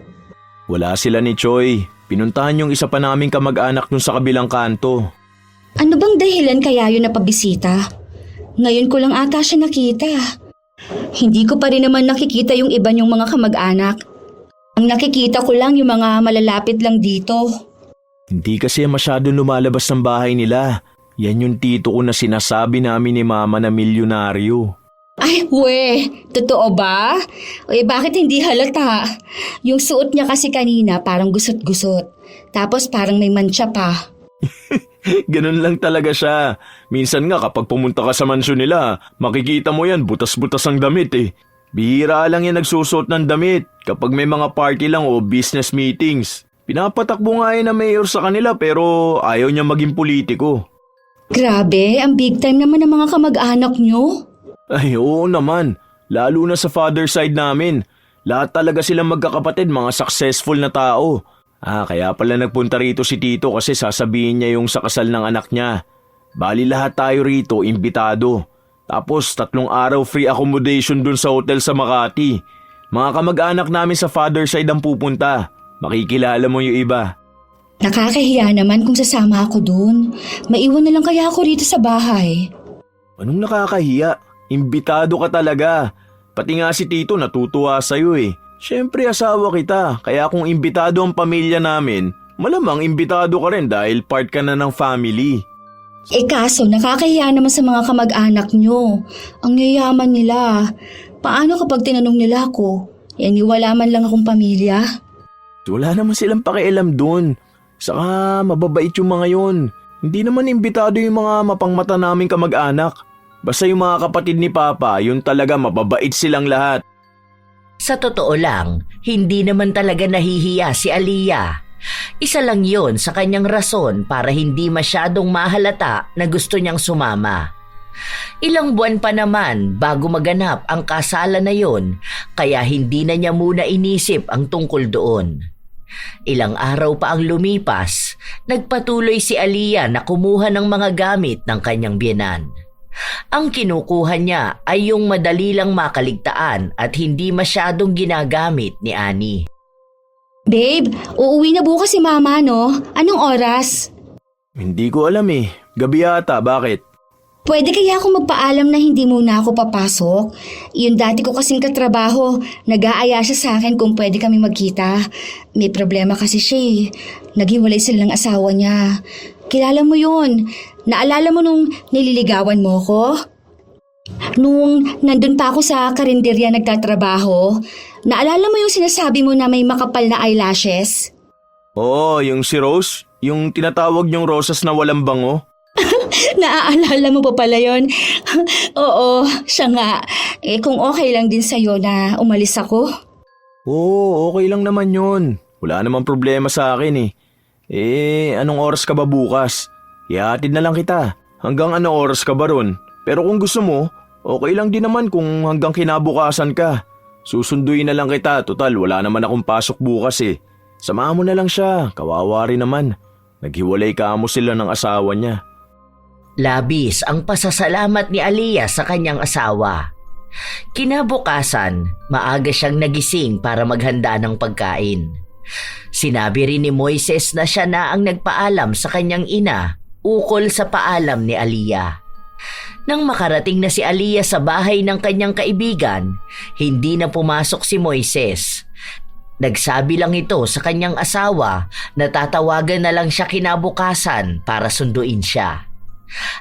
Wala sila ni Choi. Pinuntahan yung isa pa naming kamag-anak dun sa kabilang kanto. Ano bang dahilan kaya yun na pabisita? Ngayon ko lang ata siya nakita. Hindi ko pa rin naman nakikita yung iba niyong mga kamag-anak. Ang nakikita ko lang yung mga malalapit lang dito. Hindi kasi masyadong lumalabas ng bahay nila. Yan yung tito ko na sinasabi namin ni Mama na milyonaryo. Ay, totoo ba? Bakit hindi halata? Yung suot niya kasi kanina parang gusot-gusot. Tapos parang may mantsa pa. Ganun lang talaga siya. Minsan nga kapag pumunta ka sa mansyon nila, makikita mo yan, butas-butas ang damit eh. Bihira lang yan nagsusuot ng damit kapag may mga party lang o business meetings. Pinapatakbo nga yan na mayor sa kanila pero ayaw niya maging politiko. Grabe, ang big time naman ng mga kamag-anak niyo. Ay oo naman, lalo na sa father side namin. Lahat talaga silang magkakapatid, mga successful na tao. Kaya pala nagpunta rito si Tito kasi sasabihin niya yung sa kasal ng anak niya. Bali lahat tayo rito, imbitado. Tapos 3 araw free accommodation dun sa hotel sa Makati. Mga kamag-anak namin sa father side ang pupunta. Makikilala mo yung iba. Nakakahiya naman kung sasama ako dun. Maiwan na lang kaya ako rito sa bahay. Anong nakakahiya? Imbitado ka talaga. Pati nga si Tito natutuwa sa'yo eh. Siyempre asawa kita, kaya kung imbitado ang pamilya namin, malamang imbitado ka rin dahil part ka na ng family. Kaso nakakahiya naman sa mga kamag-anak nyo. Ang yayaman nila. Paano kapag tinanong nila ako? Wala man lang akong pamilya. Wala naman silang pakialam dun. Saka mababait yung mga yun. Hindi naman imbitado yung mga mapangmata naming kamag-anak. Basta yung mga kapatid ni Papa, yun talaga mababait silang lahat. Sa totoo lang, hindi naman talaga nahihiya si Aliyah. Isa lang yon sa kanyang rason para hindi masyadong mahalata na gusto niyang sumama. Ilang buwan pa naman bago maganap ang kasalan na yon, kaya hindi na niya muna inisip ang tungkol doon. Ilang araw pa ang lumipas, nagpatuloy si Aliyah na kumuha ng mga gamit ng kanyang biyenan. Ang kinukuha niya ay yung madali lang makaligtaan at hindi masyadong ginagamit ni Annie. Babe, uuwi na bukas si Mama, no? Anong oras? Hindi ko alam eh. Gabi yata, bakit? Pwede kaya ako magpaalam na hindi muna ako papasok? Yung dati ko kasing katrabaho, nag-aaya siya sa akin kung pwede kami magkita. May problema kasi siya eh. Naghiwalay sila ng asawa niya. Kilala mo yun. Naalala mo nung nililigawan mo ko? Nung nandun pa ako sa karinderya nagtatrabaho, naalala mo yung sinasabi mo na may makapal na eyelashes? Oo, yung si Rose? Yung tinatawag niyong rosas na walang bango? Naaalala mo pa pala yun? Oo, siya nga. Kung okay lang din sa'yo na umalis ako? Oo, okay lang naman yun. Wala namang problema sa akin eh. Anong oras ka ba bukas? Ihatid na lang kita. Hanggang ano oras ka ba ron? Pero kung gusto mo, okay lang din naman kung hanggang kinabukasan ka. Susunduin na lang kita, total wala naman akong pasok bukas eh. Samahan mo na lang siya, kawawa rin naman. Naghiwalay ka mo sila ng asawa niya. Labis ang pasasalamat ni Aliyah sa kanyang asawa. Kinabukasan, maaga siyang nagising para maghanda ng pagkain. Sinabi rin ni Moises na siya na ang nagpaalam sa kanyang ina ukol sa paalam ni Aliyah. Nang makarating na si Aliyah sa bahay ng kanyang kaibigan, hindi na pumasok si Moises. Nagsabi lang ito sa kanyang asawa na tatawagan na lang siya kinabukasan para sunduin siya.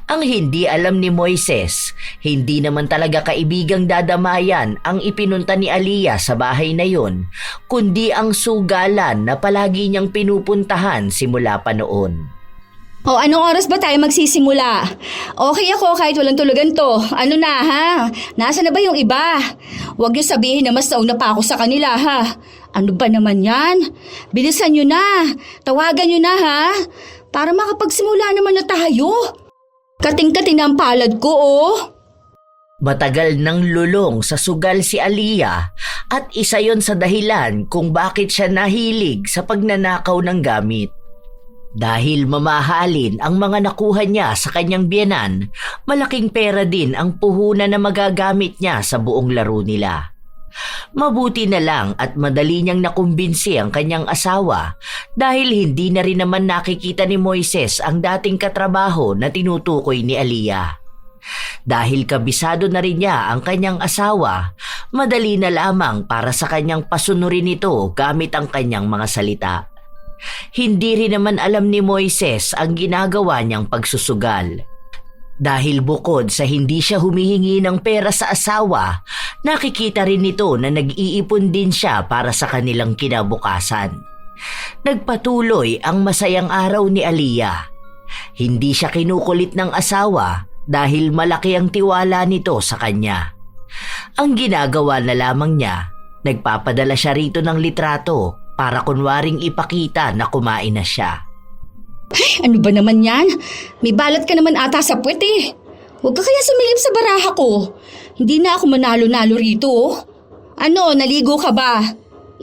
Ang hindi alam ni Moises, hindi naman talaga kaibigang dadamayan ang ipinunta ni Aliyah sa bahay na yon, kundi ang sugalan na palagi niyang pinupuntahan simula pa noon. O anong oras ba tayo magsisimula? Okay ako kahit walang tulugan to. Ano na ha? Nasaan na ba yung iba? Huwag niyo sabihin na mas nauna pa ako sa kanila ha. Ano ba naman yan? Bilisan niyo na. Tawagan niyo na ha. Para makapagsimula naman na tayo. Kating-kating na ang palad ko oh. Matagal nang lulong sa sugal si Aliyah at isa yon sa dahilan kung bakit siya nahilig sa pagnanakaw ng gamit. Dahil mamahalin ang mga nakuha niya sa kanyang biyenan, malaking pera din ang puhunan na magagamit niya sa buong laro nila. Mabuti na lang at madali niyang nakumbinsi ang kanyang asawa dahil hindi na rin naman nakikita ni Moises ang dating katrabaho na tinutukoy ni Aliyah. Dahil kabisado na rin niya ang kanyang asawa, madali na lamang para sa kanyang pasunurin ito gamit ang kanyang mga salita. Hindi rin naman alam ni Moises ang ginagawa niyang pagsusugal. Dahil bukod sa hindi siya humihingi ng pera sa asawa, nakikita rin nito na nag-iipon din siya para sa kanilang kinabukasan. Nagpatuloy ang masayang araw ni Aliyah. Hindi siya kinukulit ng asawa dahil malaki ang tiwala nito sa kanya. Ang ginagawa na lamang niya, nagpapadala siya rito ng litrato para kunwaring ipakita na kumain na siya. Ano ba naman yan? May balat ka naman ata sa puwet eh. Huwag ka kaya sumilip sa baraha ko. Hindi na ako manalo-nalo rito. Ano, naligo ka ba?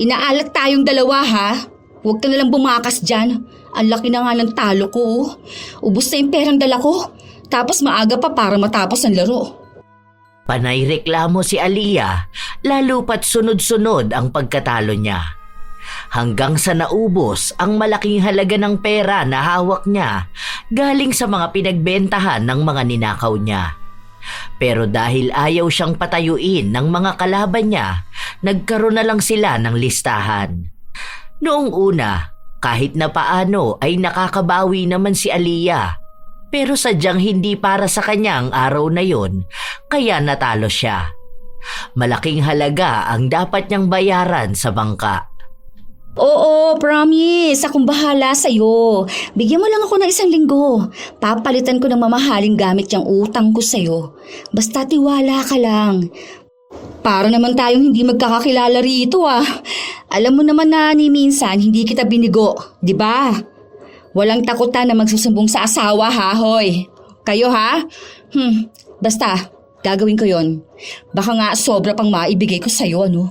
Inaalat tayong dalawa ha? Huwag ka nalang bumakas dyan. Ang laki na nga ng talo ko. Ubus na yung perang dala ko. Tapos maaga pa para matapos ang laro. Panay reklamo si Aliyah, lalo pat sunod-sunod ang pagkatalo niya. Hanggang sa naubos ang malaking halaga ng pera na hawak niya galing sa mga pinagbentahan ng mga ninakaw niya. Pero dahil ayaw siyang patayuin ng mga kalaban niya, nagkaroon na lang sila ng listahan. Noong una, kahit na paano ay nakakabawi naman si Aliyah. Pero sadyang hindi para sa kanya ang araw na yon, kaya natalo siya. Malaking halaga ang dapat niyang bayaran sa bangka. Oo, promise. Akong bahala sa'yo. Bigyan mo lang ako ng 1 linggo. Papalitan ko ng mamahaling gamit yung utang ko sa'yo. Basta tiwala ka lang. Para naman tayong hindi magkakakilala rito ah. Alam mo naman na ni minsan hindi kita binigo, di ba? Walang takutan na magsusumbong sa asawa ha, hoy. Kayo ha? Basta, gagawin ko yon. Baka nga sobra pang maibigay ko sa'yo, ano?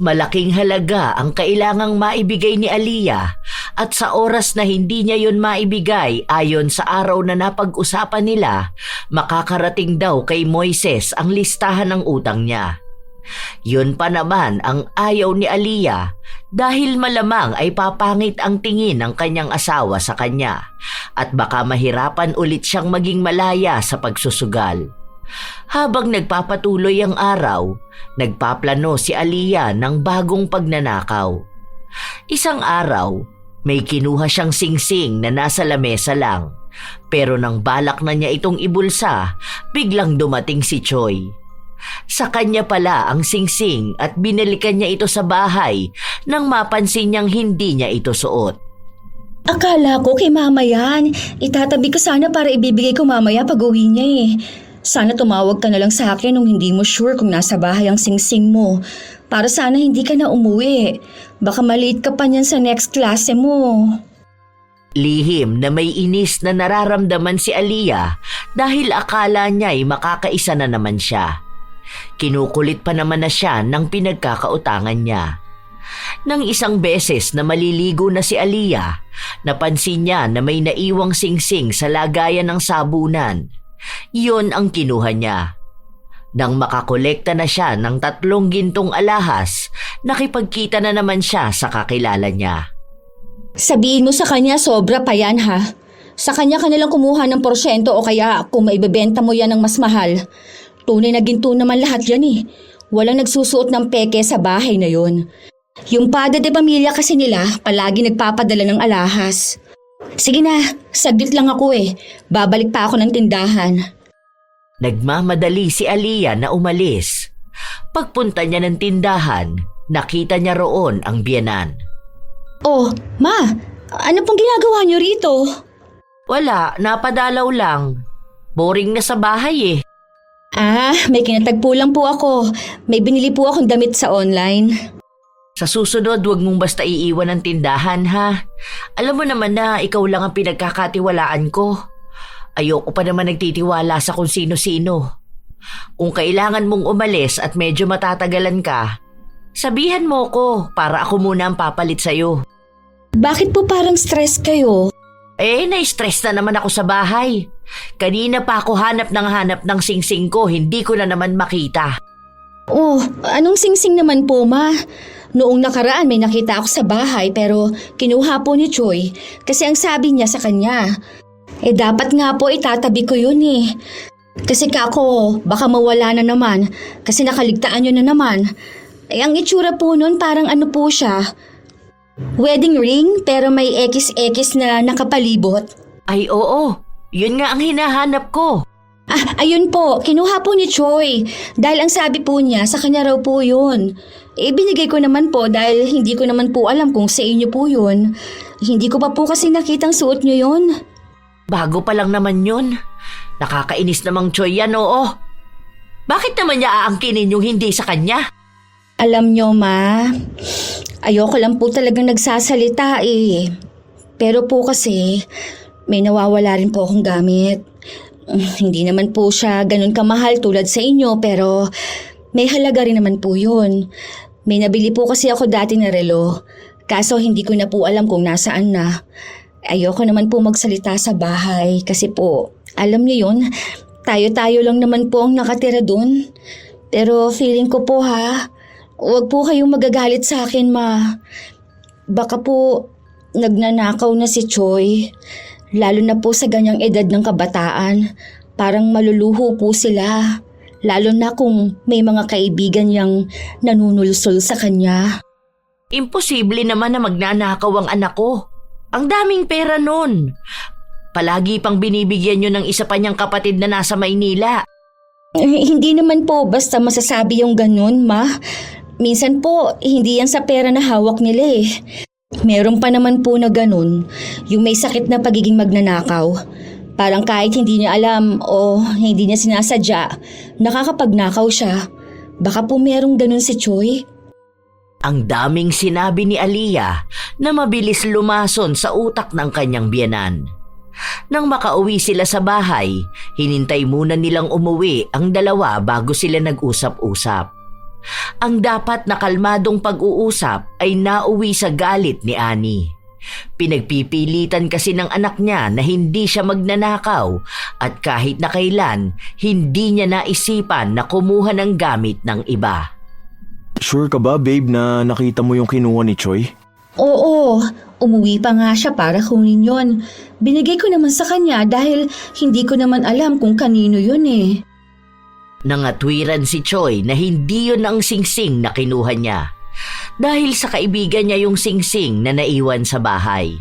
Malaking halaga ang kailangang maibigay ni Aliyah at sa oras na hindi niya yon maibigay ayon sa araw na napag-usapan nila, makakarating daw kay Moises ang listahan ng utang niya. Yun pa naman ang ayaw ni Aliyah dahil malamang ay papangit ang tingin ng kanyang asawa sa kanya at baka mahirapan ulit siyang maging malaya sa pagsusugal. Habang nagpapatuloy ang araw, nagpaplano si Aliyah ng bagong pagnanakaw. Isang araw, may kinuha siyang singsing na nasa lamesa lang. Pero nang balak na niya itong ibulsa, biglang dumating si Choi. Sa kanya pala ang singsing at binalikan niya ito sa bahay nang mapansin niyang hindi niya ito suot. Akala ko kay mama yan. Itatabi ko sana para ibibigay ko mamaya pag uwi niya eh. Sana tumawag ka na lang sa akin nung hindi mo sure kung nasa bahay ang singsing mo. Para sana hindi ka na umuwi. Baka maliit ka pa niyan sa next klase mo. Lihim na may inis na nararamdaman si Aliyah dahil akala niya ay makakaisa na naman siya. Kinukulit pa naman na siya ng pinagkakautangan niya. Nang isang beses na maliligo na si Aliyah, napansin niya na may naiwang singsing sa lagayan ng sabunan. Yun ang kinuha niya. Nang makakolekta na siya ng 3 gintong alahas, nakipagkita na naman siya sa kakilala niya. Sabihin mo sa kanya sobra pa yan ha. Sa kanya ka nalang kumuha ng porsyento o kaya kung maibebenta mo yan ng mas mahal. Tunay na ginto naman lahat yan eh. Walang nagsusuot ng peke sa bahay na yon. Yung padre de pamilya kasi nila palagi nagpapadala ng alahas. Sige na, saglit lang ako eh. Babalik pa ako ng tindahan. Nagmamadali si Aliyah na umalis. Pagpunta niya ng tindahan, nakita niya roon ang biyenan. Oh, ma, ano pong ginagawa niyo rito? Wala, napadalaw lang. Boring na sa bahay eh. Ah, may kinatagpo lang po ako. May binili po akong damit sa online. Sa susunod, huwag mong basta iiwan ang tindahan ha. Alam mo naman na ikaw lang ang pinagkakatiwalaan ko. Ayoko pa naman nagtitiwala sa kung sino-sino. Kung kailangan mong umalis at medyo matatagalan ka, sabihan mo ko para ako muna ang papalit sa'yo. Bakit po parang stress kayo? Na-stress na naman ako sa bahay. Kanina pa ako hanap ng singsing ko, hindi ko na naman makita. Oh, anong singsing naman po ma? Noong nakaraan may nakita ako sa bahay pero kinuha po ni Choi kasi ang sabi niya sa kanya. Dapat nga po itatabi ko yun eh. Kasi kako, baka mawala na naman kasi nakaligtaan yun na naman. Ang itsura po nun parang ano po siya. Wedding ring pero may X na nakapalibot. Ay oo, Yun nga ang hinahanap ko. Ayun po, kinuha po ni Choi. Dahil ang sabi po niya, sa kanya raw po yun. Binigay ko naman po dahil hindi ko naman po alam kung sa inyo po yun. Hindi ko pa po kasi nakitang suot niyo yun. Bago pa lang naman yun. Nakakainis namang Choi yan, oo. Bakit naman niya aangkinin yung hindi sa kanya? Alam niyo, Ma, ayoko lang po talagang nagsasalita eh. Pero po kasi, may nawawala rin po akong gamit. Hindi naman po siya ganun kamahal tulad sa inyo pero may halaga rin naman po yun. May nabili po kasi ako dati na relo. Kaso hindi ko na po alam kung nasaan na. Ayoko naman po magsalita sa bahay kasi po, alam niyo yun, tayo-tayo lang naman po ang nakatira dun. Pero feeling ko po huwag po kayong magagalit sa akin, Ma. Baka po nagnanakaw na si Choi. Lalo na po sa ganyang edad ng kabataan, parang maluluho po sila. Lalo na kung may mga kaibigan niyang nanunulsol sa kanya. Imposible naman na magnanakaw ang anak ko. Ang daming pera nun. Palagi pang binibigyan yun ng isa pa niyang kapatid na nasa Maynila. Hindi naman po basta masasabi yung ganun, Ma. Minsan po, hindi yan sa pera na hawak nila eh. Meron pa naman po na ganun, yung may sakit na pagiging magnanakaw. Parang kahit hindi niya alam o hindi niya sinasadya, nakakapagnakaw siya. Baka po merong ganun si Choi. Ang daming sinabi ni Aliyah na mabilis lumason sa utak ng kanyang biyenan. Nang makauwi sila sa bahay, hinintay muna nilang umuwi ang dalawa bago sila nag-usap-usap. Ang dapat na kalmadong pag-uusap ay nauwi sa galit ni Annie. Pinagpipilitan kasi ng anak niya na hindi siya magnanakaw at kahit na kailan, hindi niya naisipan na kumuha ng gamit ng iba. Sure ka ba, babe, na nakita mo yung kinuha ni Choi? Oo, umuwi pa nga siya para kunin yun. Binigay ko naman sa kanya dahil hindi ko naman alam kung kanino yun eh. Nangatwiran si Choi na hindi yun ang singsing na kinuha niya dahil sa kaibigan niya yung singsing na naiwan sa bahay.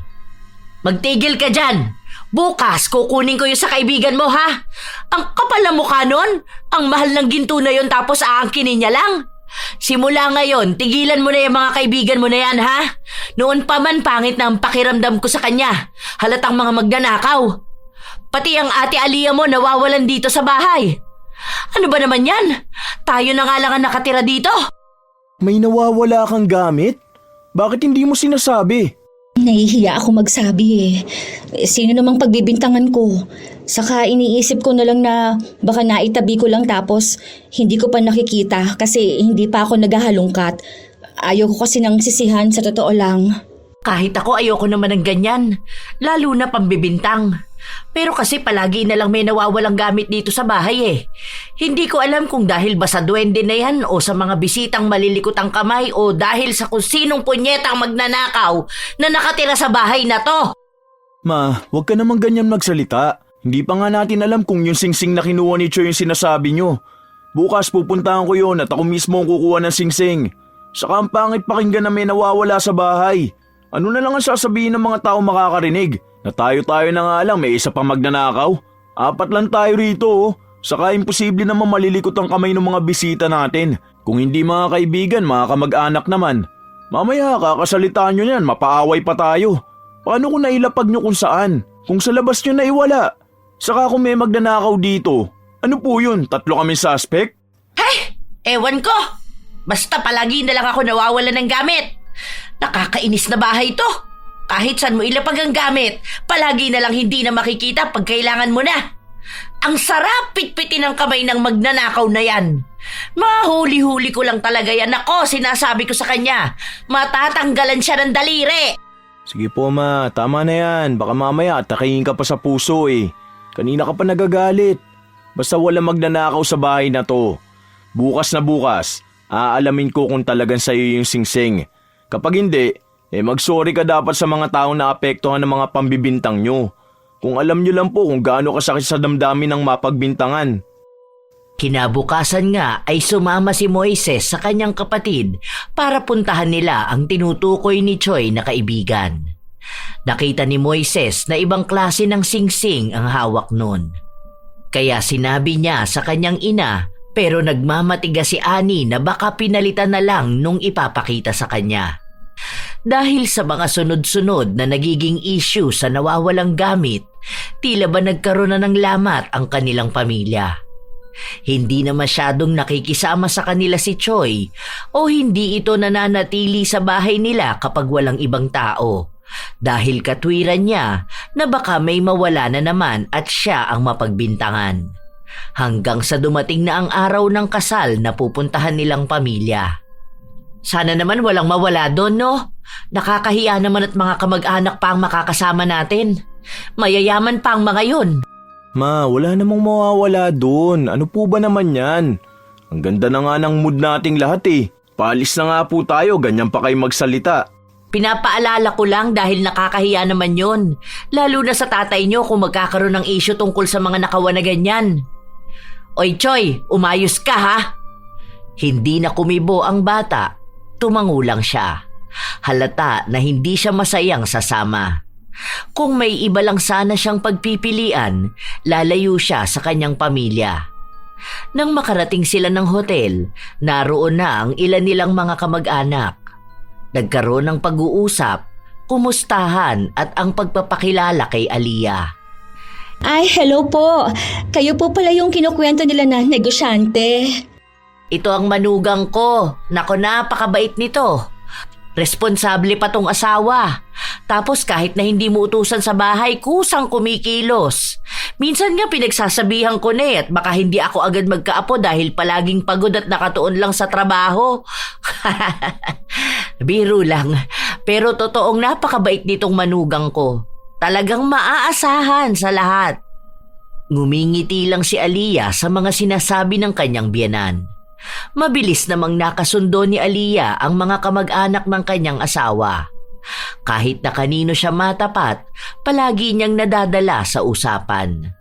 Magtigil ka dyan! Bukas kukunin ko yung sa kaibigan mo, ha? Ang kapal na mukha nun! Ang mahal ng ginto na yun tapos aangkinin niya lang! Simula ngayon, tigilan mo na yung mga kaibigan mo na yan, ha? Noon pa man pangit na ang pakiramdam ko sa kanya. Halatang mga magnanakaw. Pati ang ate Aliyah mo nawawalan dito sa bahay. Ano ba naman yan? Tayo na nga lang ang nakatira dito. May nawawala kang gamit? Bakit hindi mo sinasabi? Nahihiya ako magsabi eh. Sino namang pagbibintangan ko? Saka iniisip ko na lang na baka naitabi ko lang tapos hindi ko pa nakikita kasi hindi pa ako naghahalungkat. Ayoko kasi nang sisihan sa totoo lang. Kahit ako ayoko naman ng ganyan, lalo na pambibintang. Pero kasi palagi na lang may nawawalang gamit dito sa bahay eh. Hindi ko alam kung dahil ba sa duwende na yan o sa mga bisitang malilikot ang kamay o dahil sa kung sinong punyetang magnanakaw na nakatira sa bahay na to. Ma, huwag ka naman ganyan magsalita. Hindi pa nga natin alam kung yung singsing na kinuha ni Choi yung sinasabi nyo. Bukas pupuntahan ko yun at ako mismo ang kukuha ng singsing. Saka ang pangit pakinggan na may nawawala sa bahay. Ano na lang ang sasabihin ng mga tao makakarinig? Na tayo-tayo na nga lang may isa pang magnanakaw? 4 lang tayo rito oh. Saka imposible naman malilikot ang kamay ng mga bisita natin. Kung hindi mga kaibigan, mga kamag-anak naman. Mamaya kakasalitaan nyo yan, mapaaway pa tayo. Paano kung nailapag nyo kung saan? Kung sa labas nyo naiwala? Saka kung may magnanakaw dito, ano po yun? 3 kami suspect? Hey! Ewan ko! Basta palagi na lang ako nawawala ng gamit. Nakakainis na bahay to. Kahit saan mo ilapag ang gamit, palagi na lang hindi na makikita pag kailangan mo na. Ang sarap pitpitin ng kamay ng magnanakaw na yan. Mahuli-huli ko lang talaga yan. Ako, sinasabi ko sa kanya, matatanggalan siya ng daliri. Sige po ma, tama na yan. Baka mamaya atakayin ka pa sa puso eh. Kanina ka pa nagagalit. Basta wala magnanakaw sa bahay na to. Bukas na bukas, aalamin ko kung talagang sa'yo yung singsing. Kapag hindi, magsorry ka dapat sa mga taong naapektuhan ng mga pambibintang nyo. Kung alam nyo lang po kung gaano kasakit sa damdamin ng mapagbintangan. Kinabukasan nga ay sumama si Moises sa kanyang kapatid para puntahan nila ang tinutukoy ni Choi na kaibigan. Nakita ni Moises na ibang klase ng singsing ang hawak nun. Kaya sinabi niya sa kanyang ina, pero nagmamatigas si Ani na baka pinalitan na lang nung ipapakita sa kanya. Dahil sa mga sunod-sunod na nagiging issue sa nawawalang gamit, tila ba nagkaroon na ng lamat ang kanilang pamilya. Hindi na masyadong nakikisama sa kanila si Choi o hindi ito nananatili sa bahay nila kapag walang ibang tao dahil katwiran niya na baka may mawala na naman at siya ang mapagbintangan. Hanggang sa dumating na ang araw ng kasal na pupuntahan nilang pamilya. Sana naman walang mawala doon, no? Nakakahiya naman at mga kamag-anak pa ang makakasama natin. Mayayaman pa ang mga yun. Ma, wala namang mawawala doon. Ano po ba naman yan? Ang ganda na nga ng mood nating lahat eh. Paalis na nga po tayo, ganyan pa kayo magsalita. Pinapaalala ko lang dahil nakakahiya naman yun. Lalo na sa tatay nyo kung magkakaroon ng issue tungkol sa mga nakawan na ganyan. Oy Choy, umayos ka ha? Hindi na kumibo ang bata. Tumango lang siya. Halata na hindi siya masayang sasama. Kung may iba lang sana siyang pagpipilian, lalayo siya sa kanyang pamilya. Nang makarating sila ng hotel, naroon na ang ilan nilang mga kamag-anak. Nagkaroon ng pag-uusap, kumustahan at ang pagpapakilala kay Aliyah. Ay, hello po. Kayo po pala yung kinukwento nila na negosyante. Ito ang manugang ko. Nako, napakabait nito. Responsable pa tong asawa. Tapos kahit na hindi mo utusan sa bahay, kusang kumikilos. Minsan nga pinagsasabihan ko na at baka hindi ako agad magkaapo dahil palaging pagod at nakatuon lang sa trabaho. Biro lang. Pero totoong napakabait nitong manugang ko. Talagang maaasahan sa lahat. Ngumingiti lang si Aliyah sa mga sinasabi ng kanyang biyenan. Mabilis namang nakasundo ni Aliyah ang mga kamag-anak ng kanyang asawa. Kahit na kanino siya matapat, palagi niyang nadadala sa usapan.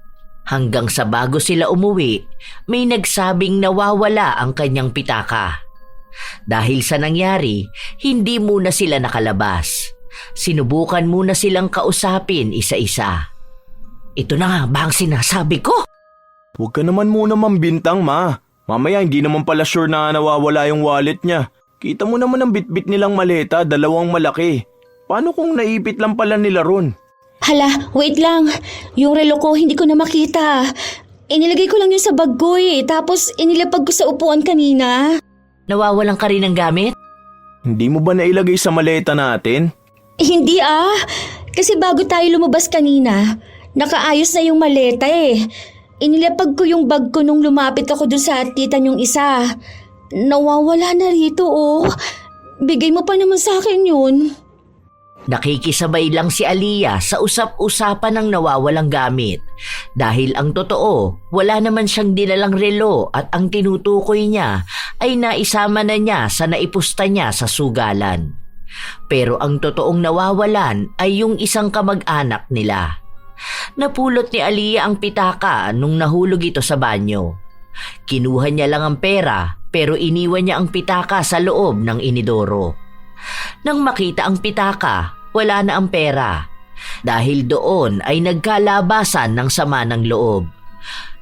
Hanggang sa bago sila umuwi, may nagsabing nawawala ang kanyang pitaka. Dahil sa nangyari, hindi muna sila nakalabas. Sinubukan muna silang kausapin isa-isa. Ito na nga ba ang sinasabi ko? Huwag ka naman muna mambintang, ma. Mamaya hindi naman pala sure na nawawala yung wallet niya. Kita mo naman ang bitbit nilang maleta, dalawang malaki. Paano kung naipit lang pala nila ron? Hala, wait lang. Yung relo ko hindi ko na makita. Inilagay ko lang yun sa bag ko eh. Tapos inilapag ko sa upuan kanina. Nawawalan ka rin ng gamit? Hindi mo ba nailagay sa maleta natin? Hindi ah. Kasi bago tayo lumabas kanina, nakaayos na yung maleta eh. Inilapag ko yung bag ko nung lumapit ako dun sa tita niyong isa. Nawawala na rito oh. Bigay mo pa naman sa akin yun. Nakikisabay lang si Aliyah sa usap-usapan ng nawawalang gamit. Dahil ang totoo, wala naman siyang dinalang relo at ang tinutukoy niya ay naisama na niya sa naipusta niya sa sugalan. Pero ang totoong nawawalan ay yung isang kamag-anak nila. Napulot ni Aliyah ang pitaka nung nahulog ito sa banyo. Kinuha niya lang ang pera pero iniwan niya ang pitaka sa loob ng inidoro. Nang makita ang pitaka, wala na ang pera. Dahil doon ay nagkalabasan ng sama ng loob.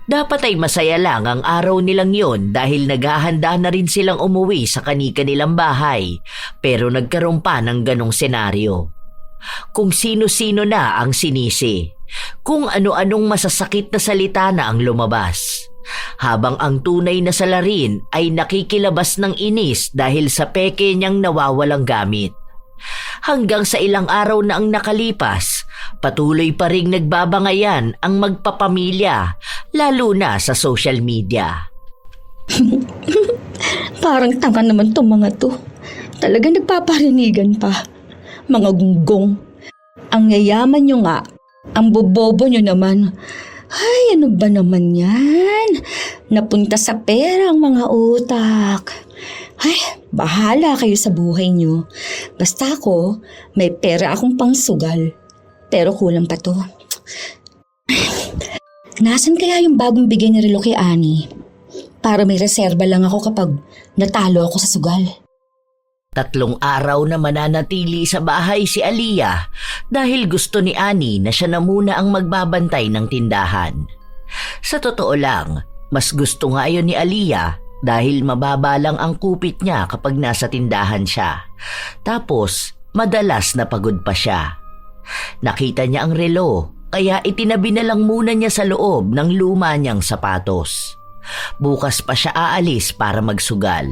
Dapat ay masaya lang ang araw nilang yon dahil naghahanda na rin silang umuwi sa kani-kanilang bahay pero nagkaroon pa ng ganong senaryo. Kung sino-sino na ang sinisi. Kung ano-anong masasakit na salita na ang lumabas. Habang ang tunay na salarin ay nakikilabas ng inis dahil sa peke niyang nawawalang gamit. Hanggang sa ilang araw na ang nakalipas, patuloy pa ring nagbabangayan ang magpapamilya, lalo na sa social media. Parang tanga naman tong mga to. Talagang nagpaparinigan pa. Mga gunggong. Ang yayaman nyo nga. Ang bobobo nyo naman. Ay, ano ba naman yan? Napunta sa pera ang mga utak. Ay, bahala kayo sa buhay nyo. Basta ako, may pera akong pangsugal. Pero kulang pa to. Nasaan kaya yung bagong bigay ni Relo kay Ani? Para may reserba lang ako kapag natalo ako sa sugal. 3 araw na mananatili sa bahay si Aliyah dahil gusto ni Annie na siya na muna ang magbabantay ng tindahan. Sa totoo lang, mas gusto nga yun ni Aliyah dahil mababa lang ang kupit niya kapag nasa tindahan siya. Tapos, madalas na pagod pa siya. Nakita niya ang relo, kaya itinabi na lang muna niya sa loob ng luma niyang sapatos. Bukas pa siya aalis para magsugal.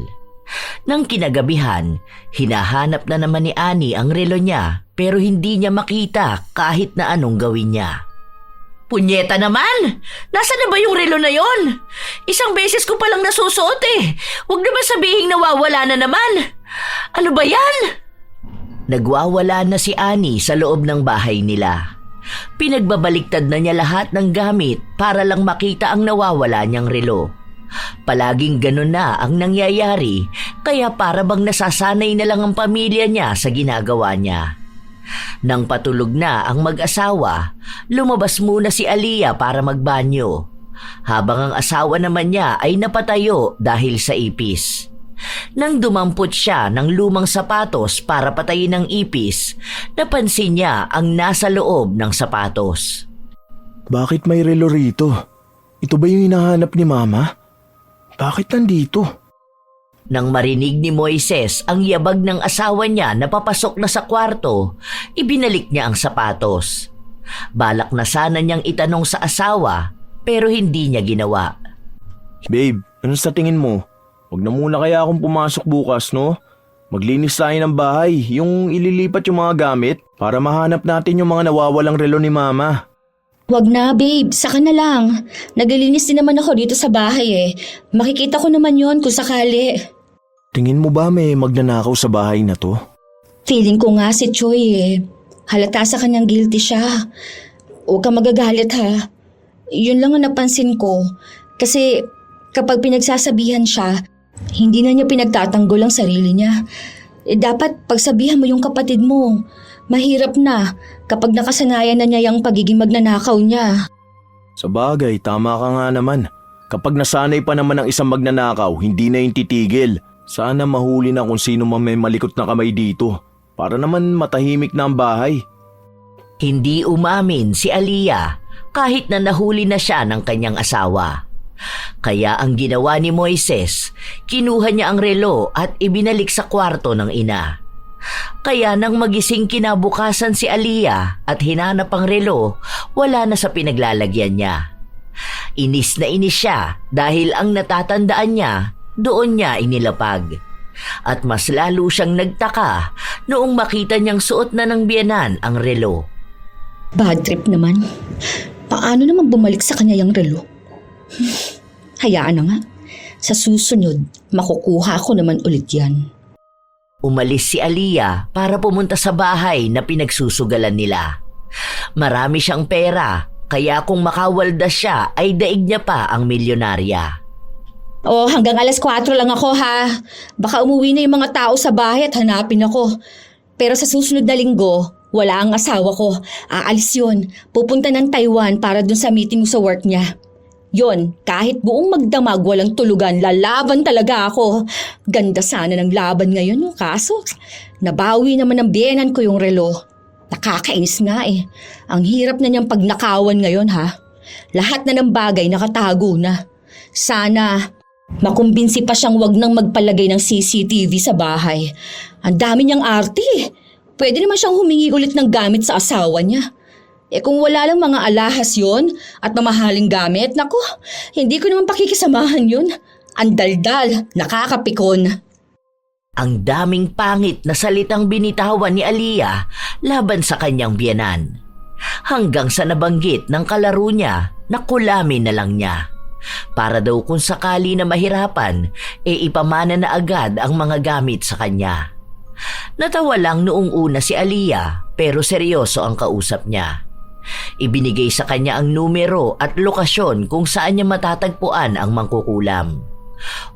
Nang kinagabihan, hinahanap na naman ni Annie ang relo niya pero hindi niya makita kahit na anong gawin niya. Punyeta naman! Nasaan na ba yung relo na yon? Isang beses ko palang nasusuot eh. Huwag naman sabihing nawawala na naman. Ano ba yan? Nagwawala na si Annie sa loob ng bahay nila. Pinagbabaliktad na niya lahat ng gamit para lang makita ang nawawala niyang relo. Palaging ganun na ang nangyayari, kaya para bang nasasanay na lang ang pamilya niya sa ginagawa niya. Nang patulog na ang mag-asawa, lumabas muna si Aliyah para magbanyo, habang ang asawa naman niya ay napatayo dahil sa ipis. Nang dumampot siya ng lumang sapatos para patayin ang ipis, napansin niya ang nasa loob ng sapatos. Bakit may relo rito? Ito ba yung hinahanap ni Mama? Bakit nandito? Nang marinig ni Moises ang yabag ng asawa niya na papasok na sa kwarto, ibinalik niya ang sapatos. Balak na sana niyang itanong sa asawa pero hindi niya ginawa. Babe, ano sa tingin mo? Huwag na muna kaya akong pumasok bukas, no? Maglinis tayo ng bahay, yung ililipat yung mga gamit para mahanap natin yung mga nawawalang relo ni Mama. Wag na, babe. Saka na lang. Naglilinis din naman ako dito sa bahay eh. Makikita ko naman yon kung sakali. Tingin mo ba may magnanakaw sa bahay na to? Feeling ko nga si Choi eh. Halata sa kanyang guilty siya. Huwag ka magagalit ha. Yun lang ang napansin ko. Kasi kapag pinagsasabihan siya, hindi na niya pinagtatanggol ang sarili niya. Dapat pagsabihan mo yung kapatid mo. Mahirap na kapag nakasanayan na niya yung pagiging magnanakaw niya. Sa bagay, tama ka nga naman. Kapag nasanay pa naman ang isang magnanakaw, hindi na yung titigil. Sana mahuli na kung sino man may malikot na kamay dito. Para naman matahimik na ang bahay. Hindi umamin si Aliyah kahit na nahuli na siya ng kanyang asawa. Kaya ang ginawa ni Moises, kinuha niya ang relo at ibinalik sa kwarto ng ina. Kaya nang magising kinabukasan si Aliyah at hinanap ang relo, wala na sa pinaglalagyan niya. Inis na inis siya dahil ang natatandaan niya, doon niya inilapag. At mas lalo siyang nagtaka noong makita niyang suot na ng biyenan ang relo. Bad trip naman. Paano naman bumalik sa kanya yung relo? Hayaan na nga. Sa susunod, makukuha ko naman ulit yan. Umalis si Aliyah para pumunta sa bahay na pinagsusugalan nila. Marami siyang pera, kaya kung makawaldas siya ay daig niya pa ang milyonarya. Oh, hanggang alas 4 lang ako ha. Baka umuwi na yung mga tao sa bahay at hanapin ako. Pero sa susunod na linggo, wala ang asawa ko. Aalis yun. Pupunta ng Taiwan para dun sa meeting sa work niya. Yon, kahit buong magdamag walang tulugan, lalaban talaga ako. Ganda sana ng laban ngayon, kaso nabawi naman ng biyenan ko yung relo. Nakakainis nga eh. Ang hirap na niyang pagnakawan ngayon ha. Lahat na ng bagay nakatago na. Sana makumbinsi pa siyang wag nang magpalagay ng CCTV sa bahay. Ang dami niyang arte eh. Pwede naman siyang humingi ulit ng gamit sa asawa niya. Kung wala lang mga alahas yon at mamahaling gamit, naku, hindi ko naman pakikisamahan yun. Ang daldal, nakakapikon. Ang daming pangit na salitang binitawan ni Aliyah laban sa kanyang biyenan. Hanggang sa nabanggit ng kalaro niya na kulamin na lang niya. Para daw kung sakali na mahirapan, ipamana na agad ang mga gamit sa kanya. Natawa lang noong una si Aliyah pero seryoso ang kausap niya. Ibinigay sa kanya ang numero at lokasyon kung saan niya matatagpuan ang mangkukulam.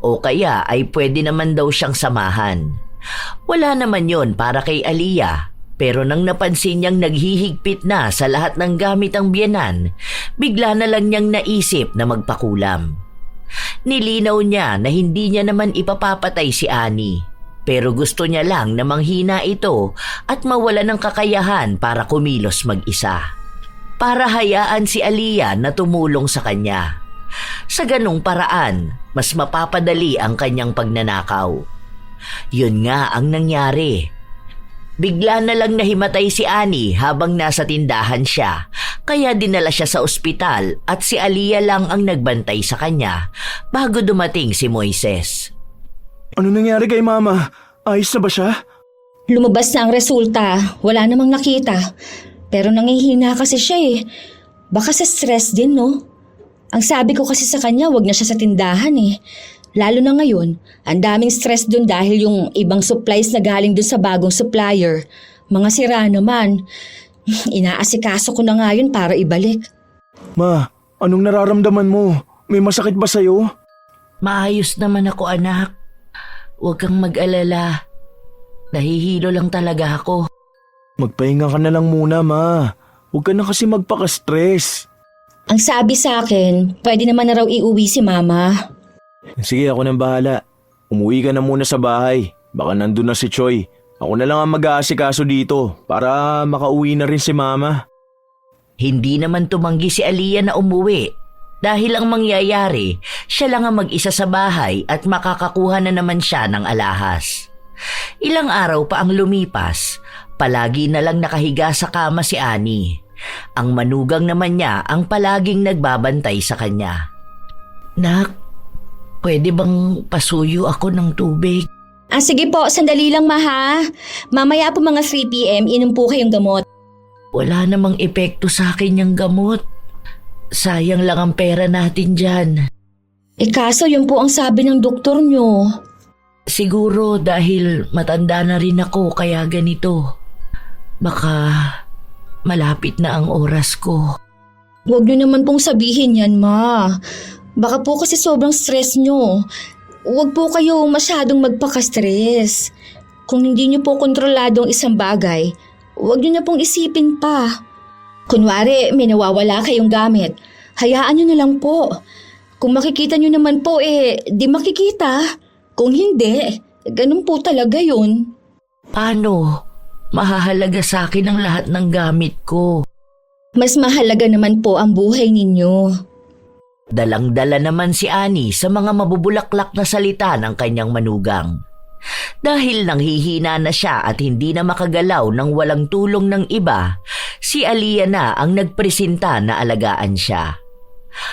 O kaya ay pwede naman daw siyang samahan. Wala naman yon para kay Aliyah, pero nang napansin niyang naghihigpit na sa lahat ng gamit ang biyenan, bigla na lang niyang naisip na magpakulam. Nilinaw niya na hindi niya naman ipapapatay si Annie, Pero gusto niya lang na manghina ito at mawala ng kakayahan para kumilos mag-isa. Para hayaan si Aliyah na tumulong sa kanya. Sa ganung paraan, mas mapapadali ang kanyang pagnanakaw. Yun nga ang nangyari. Bigla na lang nahimatay si Annie habang nasa tindahan siya, kaya dinala siya sa ospital at si Aliyah lang ang nagbantay sa kanya bago dumating si Moises. Ano nangyari kay Mama? Ayos na ba siya? Lumabas na ang resulta. Wala namang nakita. Pero nangihina kasi siya eh. Baka sa stress din, no? Ang sabi ko kasi sa kanya, wag na siya sa tindahan eh. Lalo na ngayon, ang daming stress dun dahil yung ibang supplies na galing dun sa bagong supplier. Mga sira naman. Inaasikaso ko na nga yun para ibalik. Ma, anong nararamdaman mo? May masakit ba sa'yo? Maayos naman ako, anak. Huwag kang mag-alala. Nahihilo lang talaga ako. Magpahinga ka na lang muna, Ma. Huwag ka na kasi magpaka-stress. Ang sabi sa akin, pwede naman na raw iuwi si Mama. Sige, ako nang bahala. Umuwi ka na muna sa bahay. Baka nandun na si Choi. Ako na lang ang mag-aasikaso dito para makauwi na rin si Mama. Hindi naman tumanggi si Aliyah na umuwi. Dahil ang mangyayari, siya lang ang mag-isa sa bahay at makakakuha na naman siya ng alahas. Ilang araw pa ang lumipas, palagi na lang nakahiga sa kama si Annie. Ang manugang naman niya ang palaging nagbabantay sa kanya. Nak, pwede bang pasuyo ako ng tubig? Sige po, sandali lang ha. Mamaya po mga 3 p.m. inom po kayong gamot. Wala namang epekto sa akin yung gamot. Sayang lang ang pera natin dyan. Kaso yun po ang sabi ng doktor nyo. Siguro dahil matanda na rin ako kaya ganito. Baka malapit na ang oras ko. Huwag nyo naman pong sabihin yan, Ma. Baka po kasi sobrang stress nyo. Huwag po kayo masyadong magpaka-stress. Kung hindi nyo po kontrolado ang isang bagay, huwag nyo na pong isipin pa. Kunwari, may nawawala kayong gamit. Hayaan nyo na lang po. Kung makikita nyo naman po, di makikita. Kung hindi, ganun po talaga yun. Paano? Mahahalaga sa akin ang lahat ng gamit ko. Mas mahalaga naman po ang buhay ninyo. Dalang-dala naman si Annie sa mga mabubulaklak na salita ng kanyang manugang. Dahil nanghihina na siya at hindi na makagalaw ng walang tulong ng iba, si Aliyah na ang nagpresenta na alagaan siya.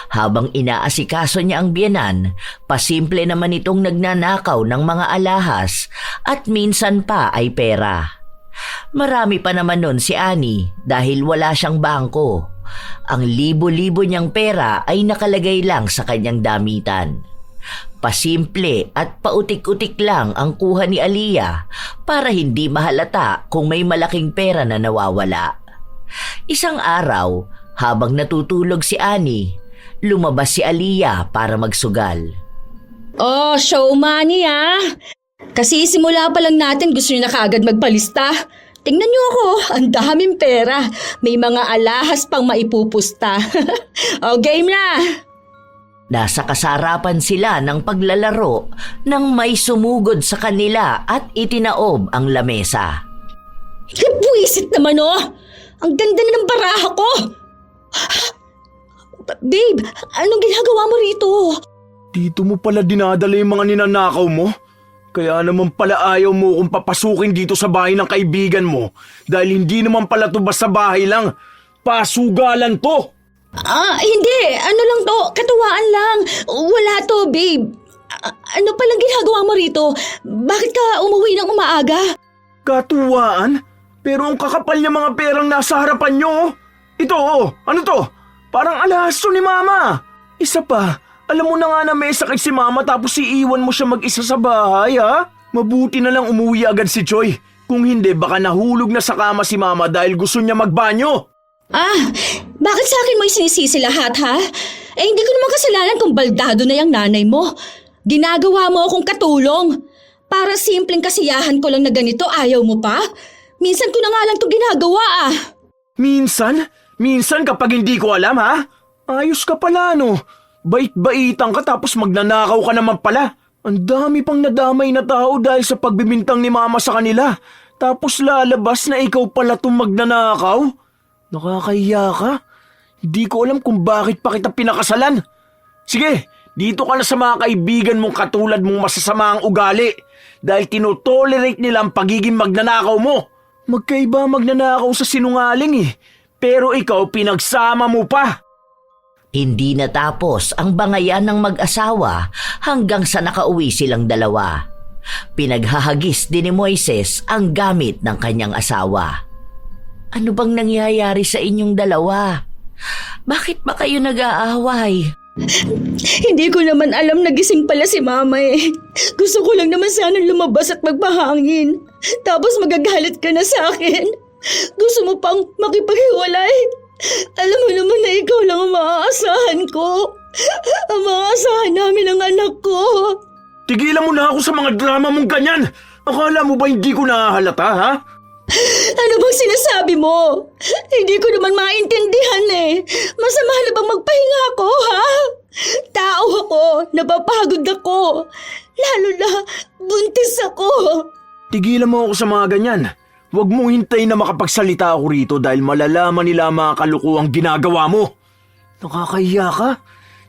Habang inaasikaso niya ang biyenan, pasimple naman itong nagnanakaw ng mga alahas at minsan pa ay pera. Marami pa naman nun si Annie dahil wala siyang bangko. Ang libo-libo niyang pera ay nakalagay lang sa kanyang damitan. Pasimple at pautik-utik lang ang kuha ni Aliyah para hindi mahalata kung may malaking pera na nawawala. Isang araw, habang natutulog si Annie, lumabas si Aliyah para magsugal. Oh, show money Kasi simula pa lang natin gusto niyo na kaagad magpalista. Tingnan niyo ako, ang daming pera. May mga alahas pang maipupusta. Game na! Nasa kasarapan sila ng paglalaro nang may sumugod sa kanila at itinaob ang lamesa. Buwisit naman Ang ganda na ng baraha ko! Babe, anong ginagawa mo rito? Dito mo pala dinadala yung mga ninanakaw mo? Kaya naman pala ayaw mo kung papasukin dito sa bahay ng kaibigan mo dahil hindi naman pala to basta bahay lang. Pasugalan to! Hindi. Ano lang to? Katuwaan lang. Wala to, babe. Ano palang ginagawa mo rito? Bakit ka umuwi ng umaaga? Katuwaan? Pero ang kakapal niya mga perang nasa harapan nyo. Ito ano to? Parang alahas to ni Mama. Isa pa, alam mo na nga na may sakit si Mama tapos iiwan mo siya mag-isa sa bahay ha? Mabuti na lang umuwi agad si Choi. Kung hindi baka nahulog na sa kama si Mama dahil gusto niya magbanyo. Bakit sa akin mo isinisisi lahat ha? Hindi ko naman kasalanan kung baldado na yung nanay mo. Ginagawa mo akong katulong. Para simpleng kasiyahan ko lang na ganito, ayaw mo pa? Minsan ko na nga lang ito ginagawa Minsan? Minsan kapag hindi ko alam ha? Ayos ka pala no. Bait-baitan ka tapos magnanakaw ka naman pala. Ang dami pang nadamay na tao dahil sa pagbibintang ni Mama sa kanila. Tapos lalabas na ikaw pala itong magnanakaw? Nakakahiya ka? Hindi ko alam kung bakit pa kita pinakasalan. Sige, dito ka na sa mga kaibigan mong katulad mong masasama ang ugali dahil tinotolerate nila ang pagiging magnanakaw mo. Magkaiba magnanakaw sa sinungaling pero ikaw pinagsama mo pa. Hindi natapos ang bangayan ng mag-asawa hanggang sa nakauwi silang dalawa. Pinaghahagis din ni Moises ang gamit ng kanyang asawa. Ano bang nangyayari sa inyong dalawa? Bakit ba kayo nag-aaway? Hindi ko naman alam na gising pala si Mama eh. Gusto ko lang naman sana lumabas at magpahangin. Tapos magagalit ka na sa akin. Gusto mo pang makipaghiwalay? Alam mo naman na ikaw lang ang maaasahan ko. Ang maaasahan namin ang anak ko. Tigilan mo na ako sa mga drama mong ganyan. Akala mo ba hindi ko nahahalata, ha? Ano bang sinasabi mo? Hindi ko naman maintindihan eh. Masama na bang magpahinga ako, ha? Tao ako, napapagod ako. Lalo na, buntis ako. Tigilan mo ako sa mga ganyan. Huwag mong hintayin na makapagsalita ako rito dahil malalaman nila ang mga kalukuhang ginagawa mo. Nakakahiya ka?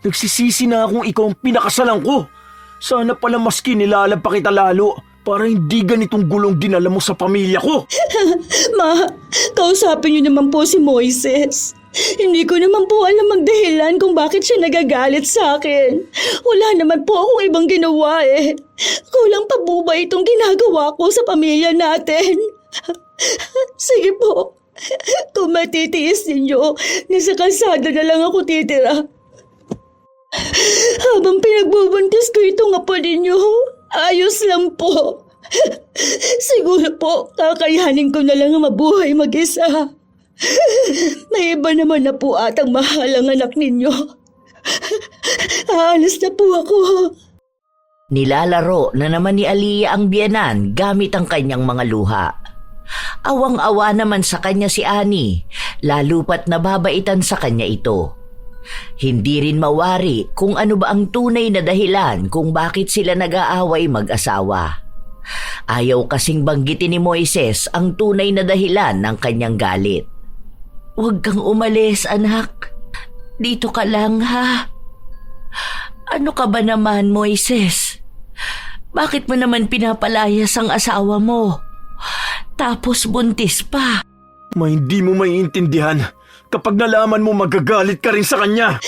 Nagsisisi na akong ikaw ang pinakasalan ko. Sana pala maski nilalab pa kita lalo para hindi ganitong gulong dinala mo sa pamilya ko. Ma, kausapin niyo naman po si Moises. Hindi ko naman po alam ang dahilan kung bakit siya nagagalit sa akin. Wala naman po akong ibang ginawa eh. Kulang pa po ba itong ginagawa ko sa pamilya natin? Sige po, kung matitiis ninyo, nasa kalsada na lang ako titira. Habang pinagbubuntis ko itong apo ninyo, ayos lang po. Siguro po, kakayanin ko na lang ang mabuhay mag-isa. May iba naman na po atang mahal ang anak ninyo. Aalis na po ako. Nilalaro na naman ni Aliyah ang biyenan gamit ang kanyang mga luha. Awang-awa naman sa kanya si Annie, lalo pat nababaitan sa kanya ito. Hindi rin mawari kung ano ba ang tunay na dahilan kung bakit sila nag-aaway mag-asawa. Ayaw kasing banggitin ni Moises ang tunay na dahilan ng kanyang galit. Huwag kang umalis, anak. Dito ka lang, ha? Ano ka ba naman, Moises? Bakit mo naman pinapalayas ang asawa mo? Tapos buntis pa. Hindi mo maiintindihan. Kapag nalaman mo magagalit ka rin sa kanya.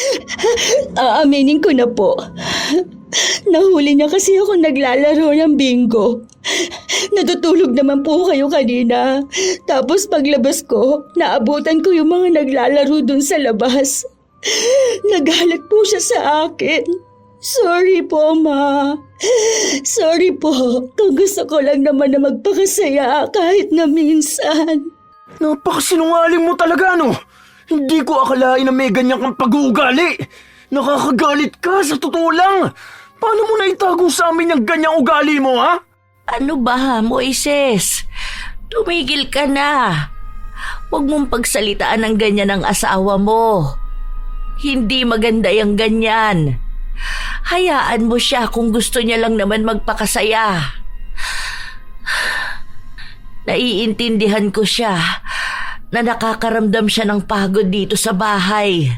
Aaminin ko na po. Nahuli niya kasi ako naglalaro ng bingo. Natutulog naman po kayo kanina. Tapos paglabas ko, naabutan ko yung mga naglalaro dun sa labas. Nagalit po siya sa akin. Sorry po, Ma. Sorry po kung gusto ko lang naman na magpakasaya kahit na minsan. Napakasinungaling mo talaga, no? Hindi ko akalain na may ganyan kang pag-uugali. Nakakagalit ka, sa totoo lang. Paano mo naitago sa amin yung ganyang ugali mo, ha? Ano ba, Moises? Tumigil ka na. Huwag mong pagsalitaan ng ganyan ang asawa mo. Hindi maganda yung ganyan. Hayaan mo siya kung gusto niya lang naman magpakasaya. Naiintindihan ko siya na nakakaramdam siya ng pagod dito sa bahay.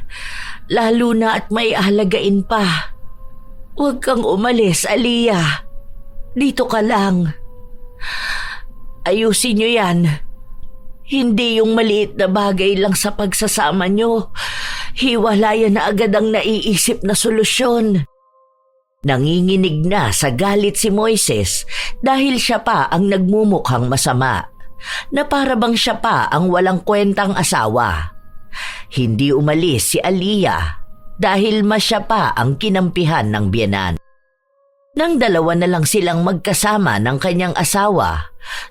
Lalo na at may ahalagain pa. Huwag kang umalis, Aliyah. Dito ka lang. Ayusin niyo yan. Hindi yung maliit na bagay lang sa pagsasama niyo. Hiwalayan na agad ang naiisip na solusyon. Nanginginig na sa galit si Moises dahil siya pa ang nagmumukhang masama, na para bang siya pa ang walang kwentang asawa. Hindi umalis si Aliyah dahil siya pa ang kinampihan ng biyenan. Nang dalawa na lang silang magkasama ng kanyang asawa,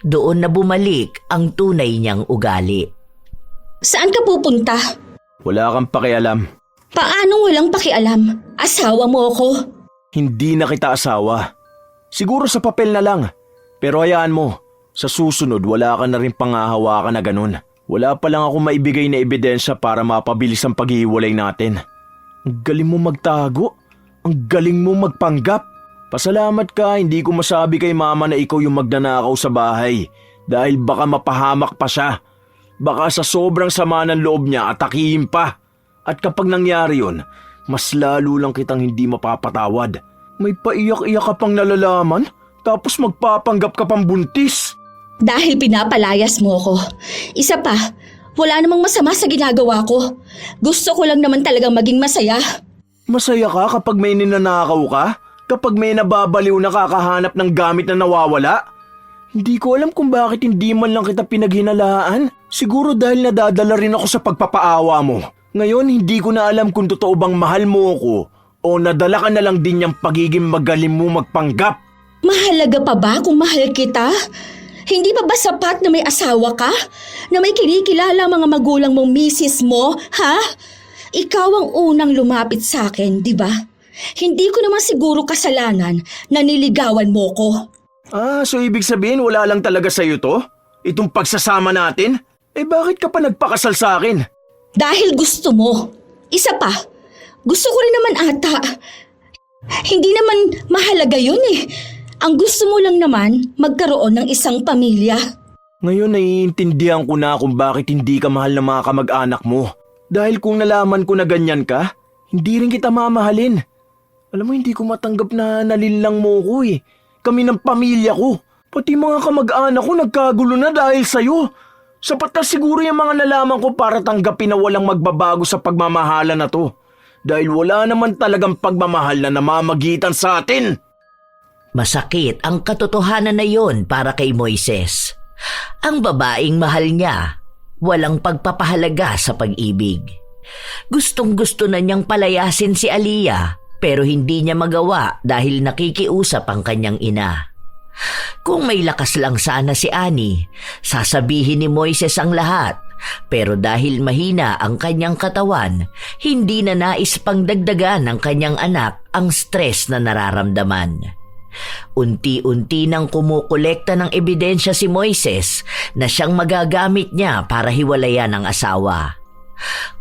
doon na bumalik ang tunay niyang ugali. Saan ka pupunta? Wala kang pakialam. Paanong walang pakialam? Asawa mo ako? Hindi na kita asawa. Siguro sa papel na lang. Pero hayaan mo, sa susunod wala ka na rin pangahawakan na ganun. Wala pa lang ako maibigay na ebidensya para mapabilis ang paghihiwalay natin. Ang galing mo magtago. Ang galing mo magpanggap. Pasalamat ka, hindi ko masabi kay mama na ikaw yung magnanakaw sa bahay dahil baka mapahamak pa siya. Baka sa sobrang sama ng loob niya atakihin pa. At kapag nangyari yun, mas lalo lang kitang hindi mapapatawad. May paiyak-iyak ka pang nalalaman, tapos magpapanggap ka pang buntis. Dahil pinapalayas mo ko. Isa pa, wala namang masama sa ginagawa ko. Gusto ko lang naman talagang maging masaya. Masaya ka kapag may ninanakaw ka? Kapag may nababaliw na kakahanap ng gamit na nawawala? Hindi ko alam kung bakit hindi man lang kita pinaghinalaan. Siguro dahil nadadala rin ako sa pagpapaawa mo. Ngayon hindi ko na alam kung totoo bang mahal mo ako o nadala ka na lang din yung pagiging magaling mo magpanggap. Mahalaga pa ba kung mahal kita? Hindi pa ba sapat na may asawa ka? Na may kinikilala mga magulang mong misis mo, ha? Ikaw ang unang lumapit sa akin, di ba? Hindi ko naman siguro kasalanan na niligawan mo ko. So ibig sabihin wala lang talaga sa'yo to? Itong pagsasama natin? Bakit ka pa nagpakasal sa akin? Dahil gusto mo. Isa pa, gusto ko rin naman ata. Hindi naman mahalaga yun eh. Ang gusto mo lang naman magkaroon ng isang pamilya. Ngayon naiintindihan ko na kung bakit hindi ka mahal ng mga kamag-anak mo. Dahil kung nalaman ko na ganyan ka, hindi rin kita mamahalin. Alam mo, hindi ko matanggap na nalinlang mo ko eh. Kami ng pamilya ko. Pati mga kamag-anak ko nagkagulo na dahil sa'yo. Sapat na siguro yung mga nalaman ko para tanggapin na walang magbabago sa pagmamahalan na to. Dahil wala naman talagang pagmamahal na namamagitan sa atin. Masakit ang katotohanan na yon para kay Moises. Ang babaeng mahal niya, walang pagpapahalaga sa pag-ibig. Gustong-gusto na niyang palayasin si Aliyah pero hindi niya magawa dahil nakikiusap ang kanyang ina. Kung may lakas lang sana si Annie, sasabihin ni Moises ang lahat. Pero dahil mahina ang kanyang katawan, hindi na nais pang dagdagan ng kanyang anak ang stress na nararamdaman. Unti-unti nang kumukolekta ng ebidensya si Moises na siyang magagamit niya para hiwalayan ang asawa.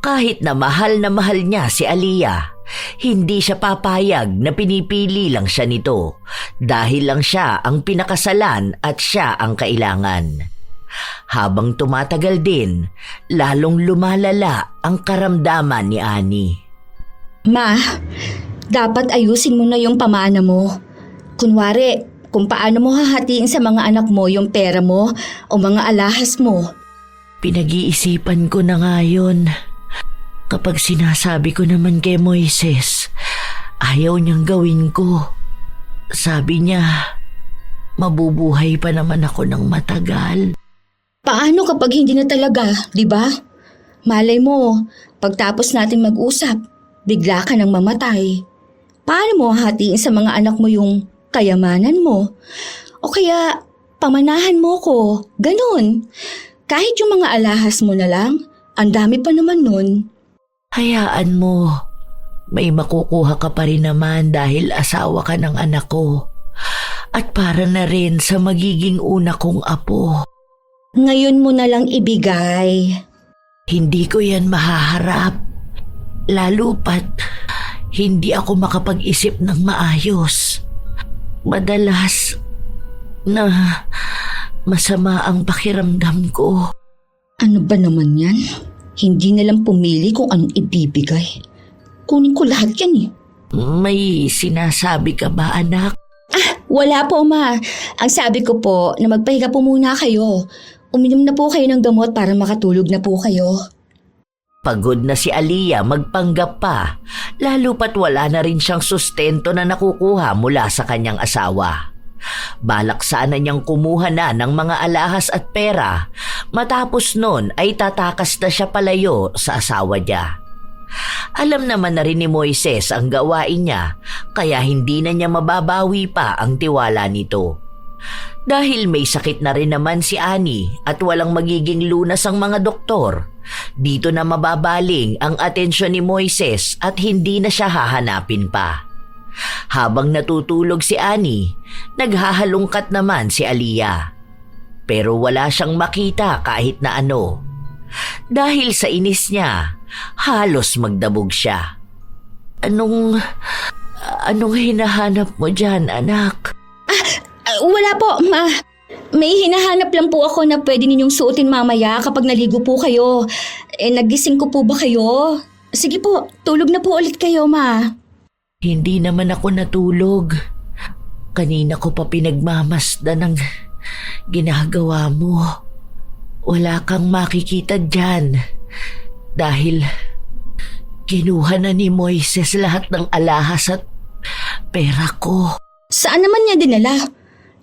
Kahit na mahal niya si Aliyah, hindi siya papayag na pinipili lang siya nito dahil lang siya ang pinakasalan at siya ang kailangan. Habang tumatagal din, lalong lumalala ang karamdaman ni Annie. Ma, dapat ayusin mo na yung pamana mo. Kunwari, kung paano mo hahatiin sa mga anak mo yung pera mo o mga alahas mo. Pinag-iisipan ko na nga yun. Kapag sinasabi ko naman kay Moises, ayaw niyang gawin ko. Sabi niya, mabubuhay pa naman ako ng matagal. Paano kapag hindi na talaga, di ba? Malay mo, pagtapos natin mag-usap, bigla ka nang mamatay. Paano mo hahatiin sa mga anak mo yung kayamanan mo? O kaya, pamanahan mo ko, ganun. Kahit yung mga alahas mo na lang, ang dami pa naman nun. Hayaan mo, may makukuha ka pa rin naman dahil asawa ka ng anak ko. At para na rin sa magiging una kong apo. Ngayon mo na lang ibigay. Hindi ko yan mahaharap. Lalo pat hindi ako makapag-isip ng maayos. Madalas na masama ang pakiramdam ko. Ano ba naman yan? Hindi na lang pumili kung anong ibibigay. Kunin ko lahat yan eh. May sinasabi ka ba, anak? Wala po, Ma. Ang sabi ko po na magpahinga po muna kayo. Uminom na po kayo ng gamot para makatulog na po kayo. Pagod na si Aliyah magpanggap pa, lalo pat wala na rin siyang sustento na nakukuha mula sa kanyang asawa. Balak sana niyang kumuha na ng mga alahas at pera, matapos nun ay tatakas na siya palayo sa asawa niya. Alam naman na rin ni Moises ang gawain niya, kaya hindi na niya mababawi pa ang tiwala nito. Dahil may sakit na rin naman si Annie at walang magiging lunas ang mga doktor, dito na mababaling ang atensyon ni Moises at hindi na siya hahanapin pa. Habang natutulog si Annie, naghahalungkat naman si Aliyah. Pero wala siyang makita kahit na ano. Dahil sa inis niya, halos magdabog siya. Anong hinahanap mo dyan, anak? Wala po, ma. May hinahanap lang po ako na pwede ninyong suotin mamaya kapag naligo po kayo. Nagising ko po ba kayo? Sige po, tulog na po ulit kayo, ma. Hindi naman ako natulog. Kanina ko pa pinagmamasdan ng ginagawa mo. Wala kang makikita dyan dahil kinuha na ni Moises lahat ng alahas at pera ko. Saan naman niya dinala?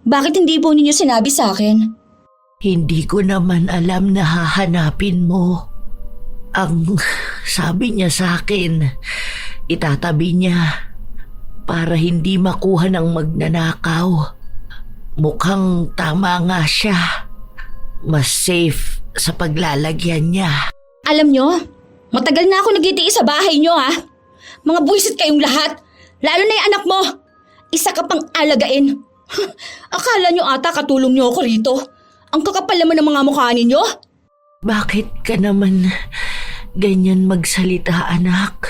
Bakit hindi po ninyo sinabi sa akin? Hindi ko naman alam na hahanapin mo. Ang sabi niya sa akin, itatabi niya para hindi makuha ng magnanakaw. Mukhang tama nga siya. Mas safe sa paglalagyan niya. Alam nyo, matagal na ako nagtitiis sa bahay nyo, ha? Mga buwisit kayong lahat, lalo na yung anak mo. Isa ka pang alagain. Akala nyo ata katulong nyo ako rito. Ang kakapal naman ng mga mukha ninyo. Bakit ka naman ganyan magsalita, anak?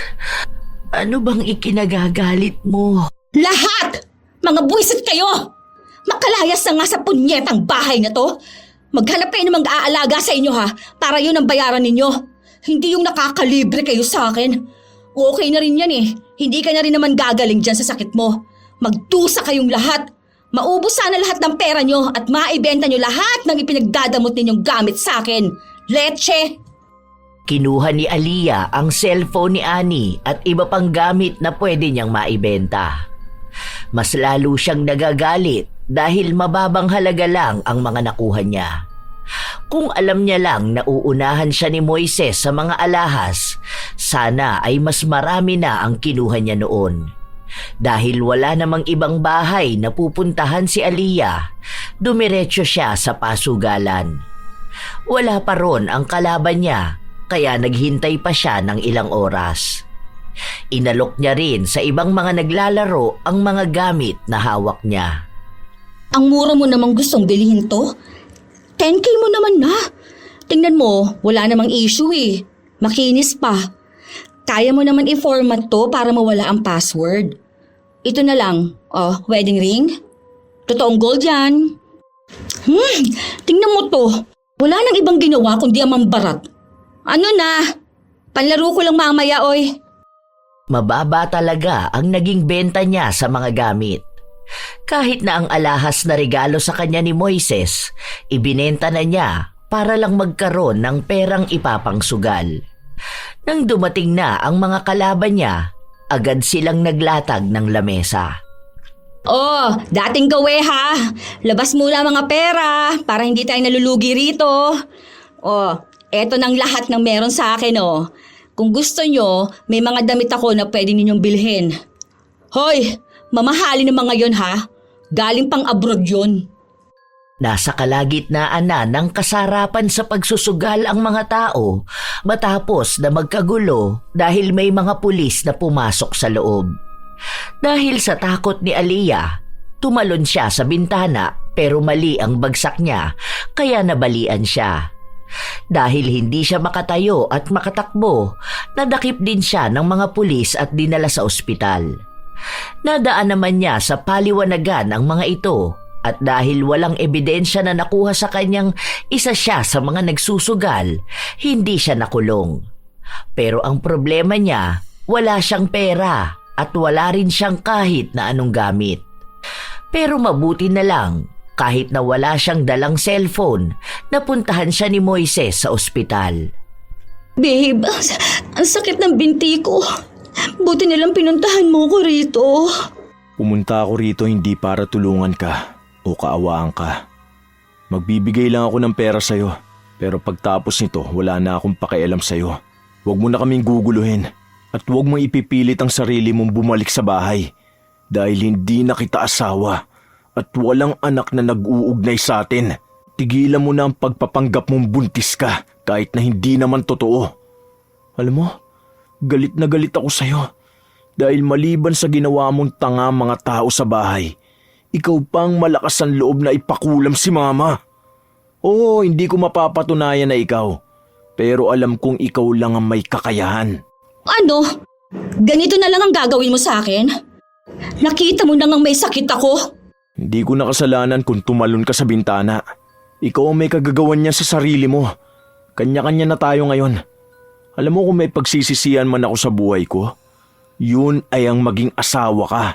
Ano bang ikinagagalit mo? Lahat! Mga buwisit kayo! Makalayas na nga sa punyetang bahay na to. Maghanap kayo ng mag-aalaga sa inyo, ha? Para yun ang bayaran ninyo. Hindi yung nakakalibre kayo sa akin. Okay na rin yan eh. Hindi ka na rin naman gagaling dyan sa sakit mo. Magdusa kayong lahat. Maubos sana lahat ng pera nyo at maibenta nyo lahat ng ipinagdadamot ninyong gamit sa akin. Leche! Kinuha ni Aliyah ang cellphone ni Annie at iba pang gamit na pwede niyang maibenta. Mas lalo siyang nagagalit dahil mababang halaga lang ang mga nakuha niya. Kung alam niya lang na uunahan siya ni Moises sa mga alahas, sana ay mas marami na ang kinuha niya noon. Dahil wala namang ibang bahay na pupuntahan si Aliyah, dumiretso siya sa pasugalan. Wala pa ron ang kalaban niya, kaya naghintay pa siya ng ilang oras. Inalok niya rin sa ibang mga naglalaro ang mga gamit na hawak niya. Ang mura mo namang gustong bilhin to? 10K mo naman na. Tingnan mo, wala namang issue eh. Makinis pa. Kaya mo naman i-format to para mawala ang password. Ito na lang. Oh, wedding ring? Totoong gold yan. Tingnan mo to. Wala nang ibang ginawa kundi ang mambarat. Ano na? Panlaro ko lang mamaya, oy. Mababa talaga ang naging benta niya sa mga gamit. Kahit na ang alahas na regalo sa kanya ni Moises, ibinenta na niya para lang magkaroon ng perang ipapangsugal. Nang dumating na ang mga kalaban niya, agad silang naglatag ng lamesa. Oh, dating gawe ha. Labas muna mga pera para hindi tayo nalulugi rito. Oh, eto nang lahat ng meron sa akin oh. Kung gusto nyo, may mga damit ako na pwede ninyong bilhin. Hoy, mamahalin ng mga yon ha. Galing pang abroad yun. Nasa kalagitnaan na ng kasarapan sa pagsusugal ang mga tao matapos na magkagulo dahil may mga pulis na pumasok sa loob. Dahil sa takot ni Aliyah, tumalon siya sa bintana pero mali ang bagsak niya kaya nabalian siya. Dahil hindi siya makatayo at makatakbo, nadakip din siya ng mga pulis at dinala sa ospital. Nadaan naman niya sa paliwanagan ang mga ito at dahil walang ebidensya na nakuha sa kanyang isa siya sa mga nagsusugal, hindi siya nakulong. Pero ang problema niya, wala siyang pera at wala rin siyang kahit na anong gamit. Pero mabuti na lang, kahit na wala siyang dalang cellphone, napuntahan siya ni Moises sa ospital. Babe, ang sakit ng binti ko. Buti nilang pinuntahan mo ko rito. Pumunta ako rito hindi para tulungan ka o kaawaan ka. Magbibigay lang ako ng pera sa'yo, pero pagtapos nito wala na akong pakialam sa'yo. Huwag mo na kaming guguluhin at huwag mo ipipilit ang sarili mong bumalik sa bahay dahil hindi na kita asawa at walang anak na nag-uugnay sa atin. Tigilan mo na ang pagpapanggap mong buntis ka kahit na hindi naman totoo. Alam mo, galit na galit ako sa'yo dahil maliban sa ginawa mong tanga mga tao sa bahay, ikaw pang malakas ang loob na ipakulam si mama. Oo, hindi ko mapapatunayan na ikaw, pero alam kong ikaw lang ang may kakayahan. Ano? Ganito na lang ang gagawin mo sa akin? Nakita mo na ngang may sakit ako. Hindi ko nakasalanan kung tumalon ka sa bintana. Ikaw ang may kagagawan niya sa sarili mo. Kanya-kanya na tayo ngayon. Alam mo kung may pagsisisihan man ako sa buhay ko, yun ay ang maging asawa ka.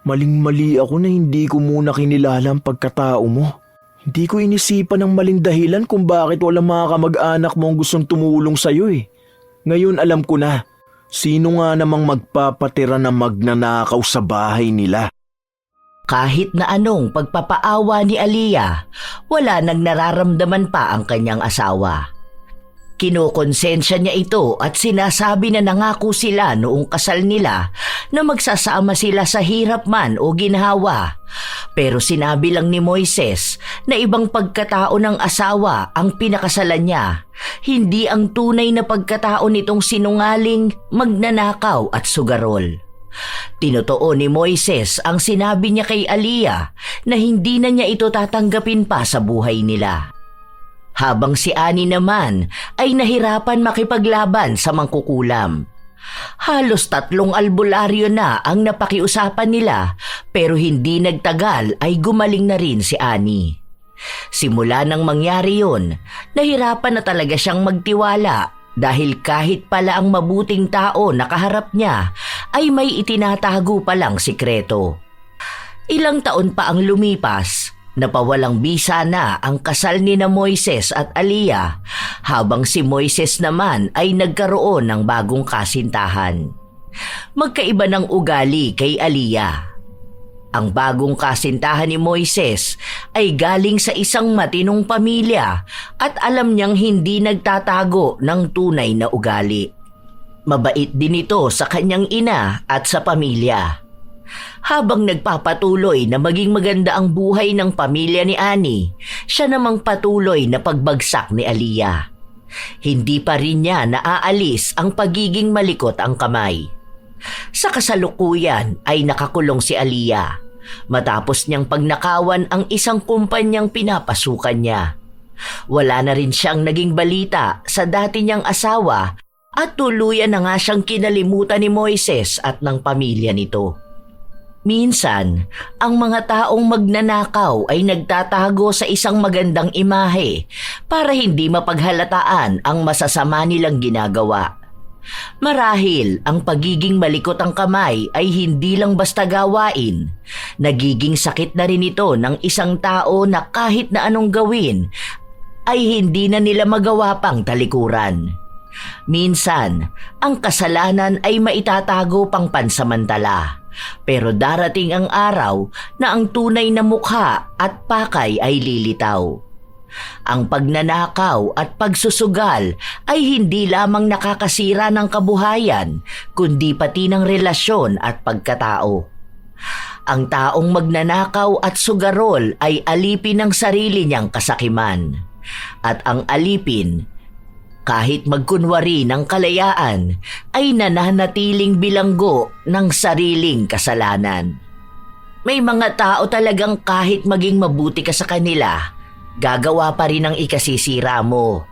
Maling-mali ako na hindi ko muna kinilala ang pagkatao mo. Hindi ko inisipan ng maling dahilan kung bakit walang mga kamag-anak mo ang gustong tumulong sa'yo eh. Ngayon alam ko na, sino nga namang magpapatira na magnanakaw sa bahay nila. Kahit na anong pagpapaawa ni Aliyah, wala nang nararamdaman pa ang kanyang asawa. Kinokonsensya niya ito at sinasabi na nangako sila noong kasal nila na magsasama sila sa hirap man o ginhawa. Pero sinabi lang ni Moises na ibang pagkatao ng asawa ang pinakasalan niya, hindi ang tunay na pagkatao nitong sinungaling, magnanakaw at sugarol. Tinotoo ni Moises ang sinabi niya kay Aliyah na hindi na niya ito tatanggapin pa sa buhay nila. Habang si Ani naman ay nahirapan makipaglaban sa mangkukulam. Halos 3 albularyo na ang napakiusapan nila pero hindi nagtagal ay gumaling na rin si Ani. Simula nang mangyari yun, nahirapan na talaga siyang magtiwala dahil kahit pala ang mabuting tao na kaharap niya ay may itinatago palang sikreto. Ilang taon pa ang lumipas, napawalang bisa na ang kasal ni na Moises at Aliyah habang si Moises naman ay nagkaroon ng bagong kasintahan. Magkaiba ng ugali kay Aliyah. Ang bagong kasintahan ni Moises ay galing sa isang matinong pamilya at alam niyang hindi nagtatago ng tunay na ugali. Mabait din ito sa kanyang ina at sa pamilya. Habang nagpapatuloy na maging maganda ang buhay ng pamilya ni Ani, siya namang patuloy na pagbagsak ni Aliyah. Hindi pa rin niya naaalis ang pagiging malikot ang kamay. Sa kasalukuyan ay nakakulong si Aliyah matapos niyang pagnakawan ang isang kumpanyang pinapasukan niya. Wala na rin siyang naging balita sa dati niyang asawa at tuluyan na nga siyang kinalimutan ni Moises at ng pamilya nito. Minsan, ang mga taong magnanakaw ay nagtatago sa isang magandang imahe para hindi mapaghalataan ang masasama nilang ginagawa. Marahil ang pagiging malikot ang kamay ay hindi lang basta gawain. Nagiging sakit na rin ito ng isang tao na kahit na anong gawin ay hindi na nila magawa pang talikuran. Minsan, ang kasalanan ay maitatago pang pansamantala. Pero darating ang araw na ang tunay na mukha at pakay ay lilitaw. Ang pagnanakaw at pagsusugal ay hindi lamang nakakasira ng kabuhayan, kundi pati ng relasyon at pagkatao. Ang taong magnanakaw at sugarol ay alipin ng sarili niyang kasakiman. At ang alipin, kahit magkunwari ng kalayaan, ay nananatiling bilanggo ng sariling kasalanan. May mga tao talagang kahit maging mabuti ka sa kanila, gagawa pa rin ang ikasisira mo.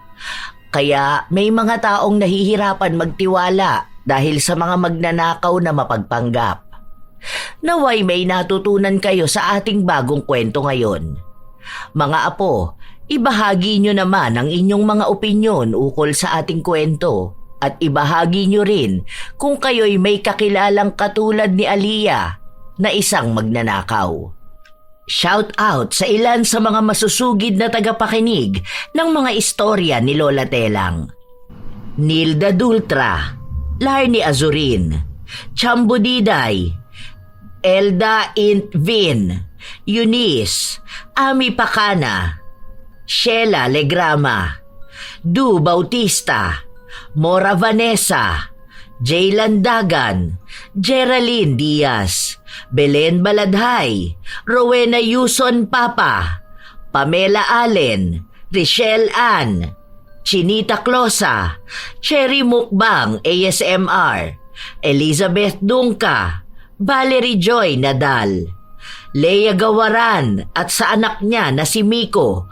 Kaya may mga taong nahihirapan magtiwala dahil sa mga magnanakaw na mapagpanggap. Naway may natutunan kayo sa ating bagong kwento ngayon. Mga apo, ibahagi nyo naman ang inyong mga opinyon ukol sa ating kwento at ibahagi nyo rin kung kayo'y may kakilalang katulad ni Aliyah na isang magnanakaw. Shout out sa ilan sa mga masusugid na tagapakinig ng mga istorya ni Lola Telang. Nilda Dultra, Larnie Azurin, Chambo Diday, Elda Int Vin, Eunice, Ami Pacana, Sheila Legrama, Du Bautista, Mora Vanessa, Jaylan Dagan, Geraldine Diaz, Belen Baladhay, Rowena Yuson Papa, Pamela Allen, Richelle Ann, Chinita Closa, Cherry Mukbang ASMR, Elizabeth Dungka, Valerie Joy Nadal, Leia Gawaran at sa anak niya na si Miko,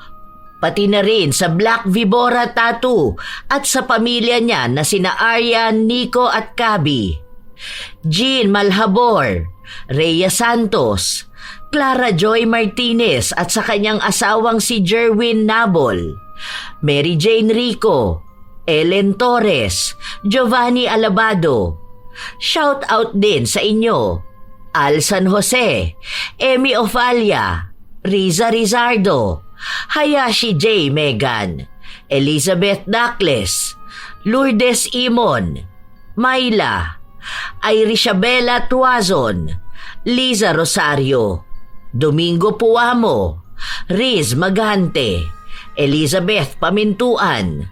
pati na rin sa Black Vibora Tattoo at sa pamilya niya na sina Aryan, Nico at Kabi, Jean Malhabor, Rhea Santos, Clara Joy Martinez at sa kanyang asawang si Jerwin Nabol, Mary Jane Rico, Ellen Torres, Giovanni Alabado. Shout out din sa inyo, Al San Jose, Emmy Ofalia, Riza Rizardo, Hayashi J. Megan, Elizabeth Dacles, Lourdes Imon, Myla, Irisabela Tuazon, Liza Rosario, Domingo Puamo, Riz Magante, Elizabeth Pamintuan,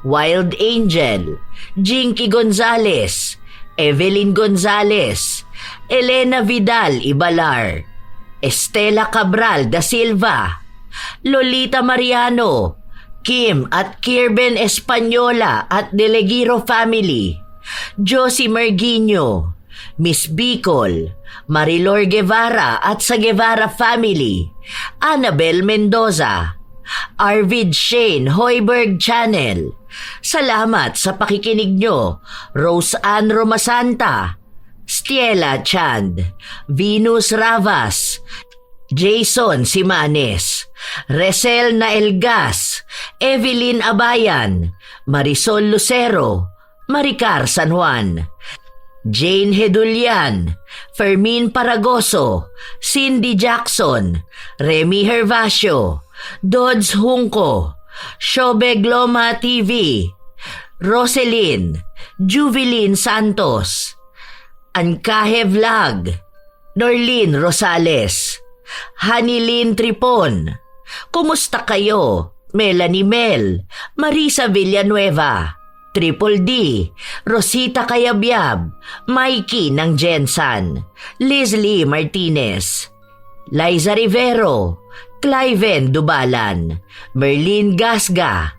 Wild Angel, Jinky Gonzales, Evelyn Gonzales, Elena Vidal Ibalar, Estela Cabral da Silva, Lolita Mariano, Kim at Kirben Española at Delegiro family, Josie Merguinho, Miss Bicol, Marilor Guevara at sa Guevara family, Annabel Mendoza, Arvid Shane Hoiberg Channel. Salamat sa pakikinig nyo, Rose Ann Romasanta, Stiela Chand, Venus Ravas, Jason Simanes, Resel Naelgas, Evelyn Abayan, Marisol Lucero, Maricar San Juan, Jane Hedulian, Fermin Paragoso, Cindy Jackson, Remy Hervasio, Dodds Hunco, Shobeg Loma TV, Roselyn, Juvelyn Santos, Ankahe Vlog, Norlene Rosales, Hanilyn Tripon. Kumusta kayo? Melanie Mel, Marisa Villanueva, Triple D, Rosita Kayabyab, Mikey ng Jensan, Leslie Martinez, Liza Rivero, Cliven Dubalan, Merlin Gasga,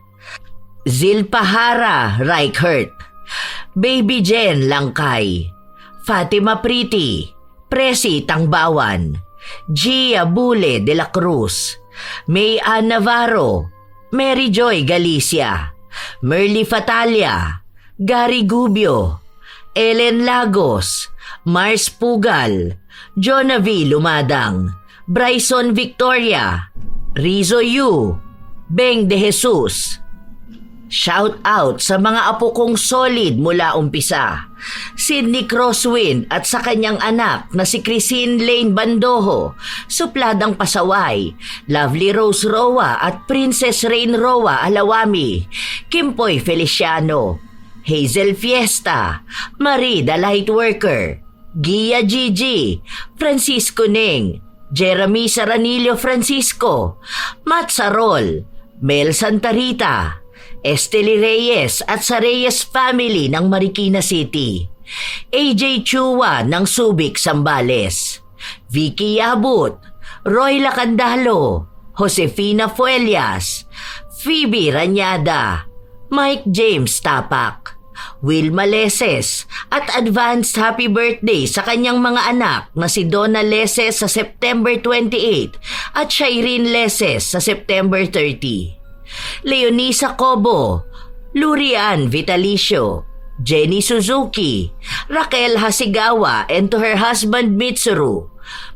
Zilpahara Reichert, Baby Jen Langkay, Fatima Priti, Presi Tangbawan, Gia Bule de la Cruz, May Ann Navarro, Mary Joy Galicia, Merly Fatalia, Gary Gubio, Ellen Lagos, Mars Pugal, Jonavi Lumadang, Bryson Victoria, Rizo Yu, Beng de Jesus. Shout out sa mga apo kong solid mula umpisa. Sidney Crosswind at sa kanyang anak na si Christine Lane Bandoho, Supladang Pasaway, Lovely Rose Roa at Princess Rain Roa Alawami, Kimpoy Feliciano, Hazel Fiesta, Marie the Lightworker, Gia Gigi, Francisco Ning, Jeremy Saranillo Francisco, Matt Sarol, Mel Santarita, Esteli Reyes at sa Reyes family ng Marikina City, AJ Chua ng Subic, Zambales, Vicky Yabut, Roy Lacandalo, Josefina Fuelias, Phoebe Ranyada, Mike James Tapak, Wilma Leses at advanced happy birthday sa kanyang mga anak na si Donna Leses sa September 28 at Shireen Leses sa September 30. Leonisa Cobo, Lurian Vitalicio, Jenny Suzuki, Raquel Hasigawa and to her husband Mitsuru,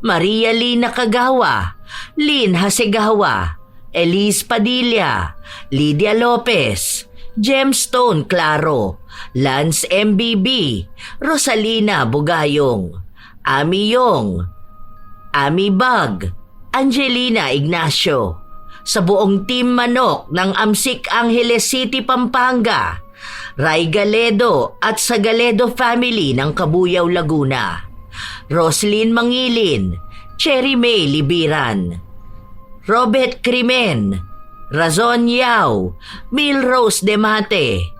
Maria Lina Kagawa, Lynn Hasigawa, Elise Padilla, Lydia Lopez, Gemstone Claro, Lance MBB, Rosalina Bugayong, Ami Yong, Ami Bag, Angelina Ignacio, sa buong Team Manok ng Amsik Angeles City, Pampanga, Ray Galedo at sa Galedo family ng Kabuyaw, Laguna, Roslyn Mangilin, Cherry May Libiran, Robert Crimen, Razon Yao, Milrose Demate,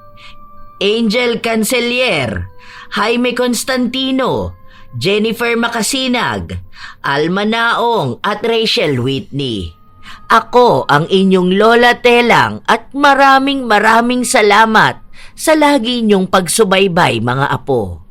Angel Cancelier, Jaime Constantino, Jennifer Makasinag, Alma Naong at Rachel Whitney. Ako ang inyong Lola Telang at maraming salamat sa lagi niyong pagsubaybay, mga apo.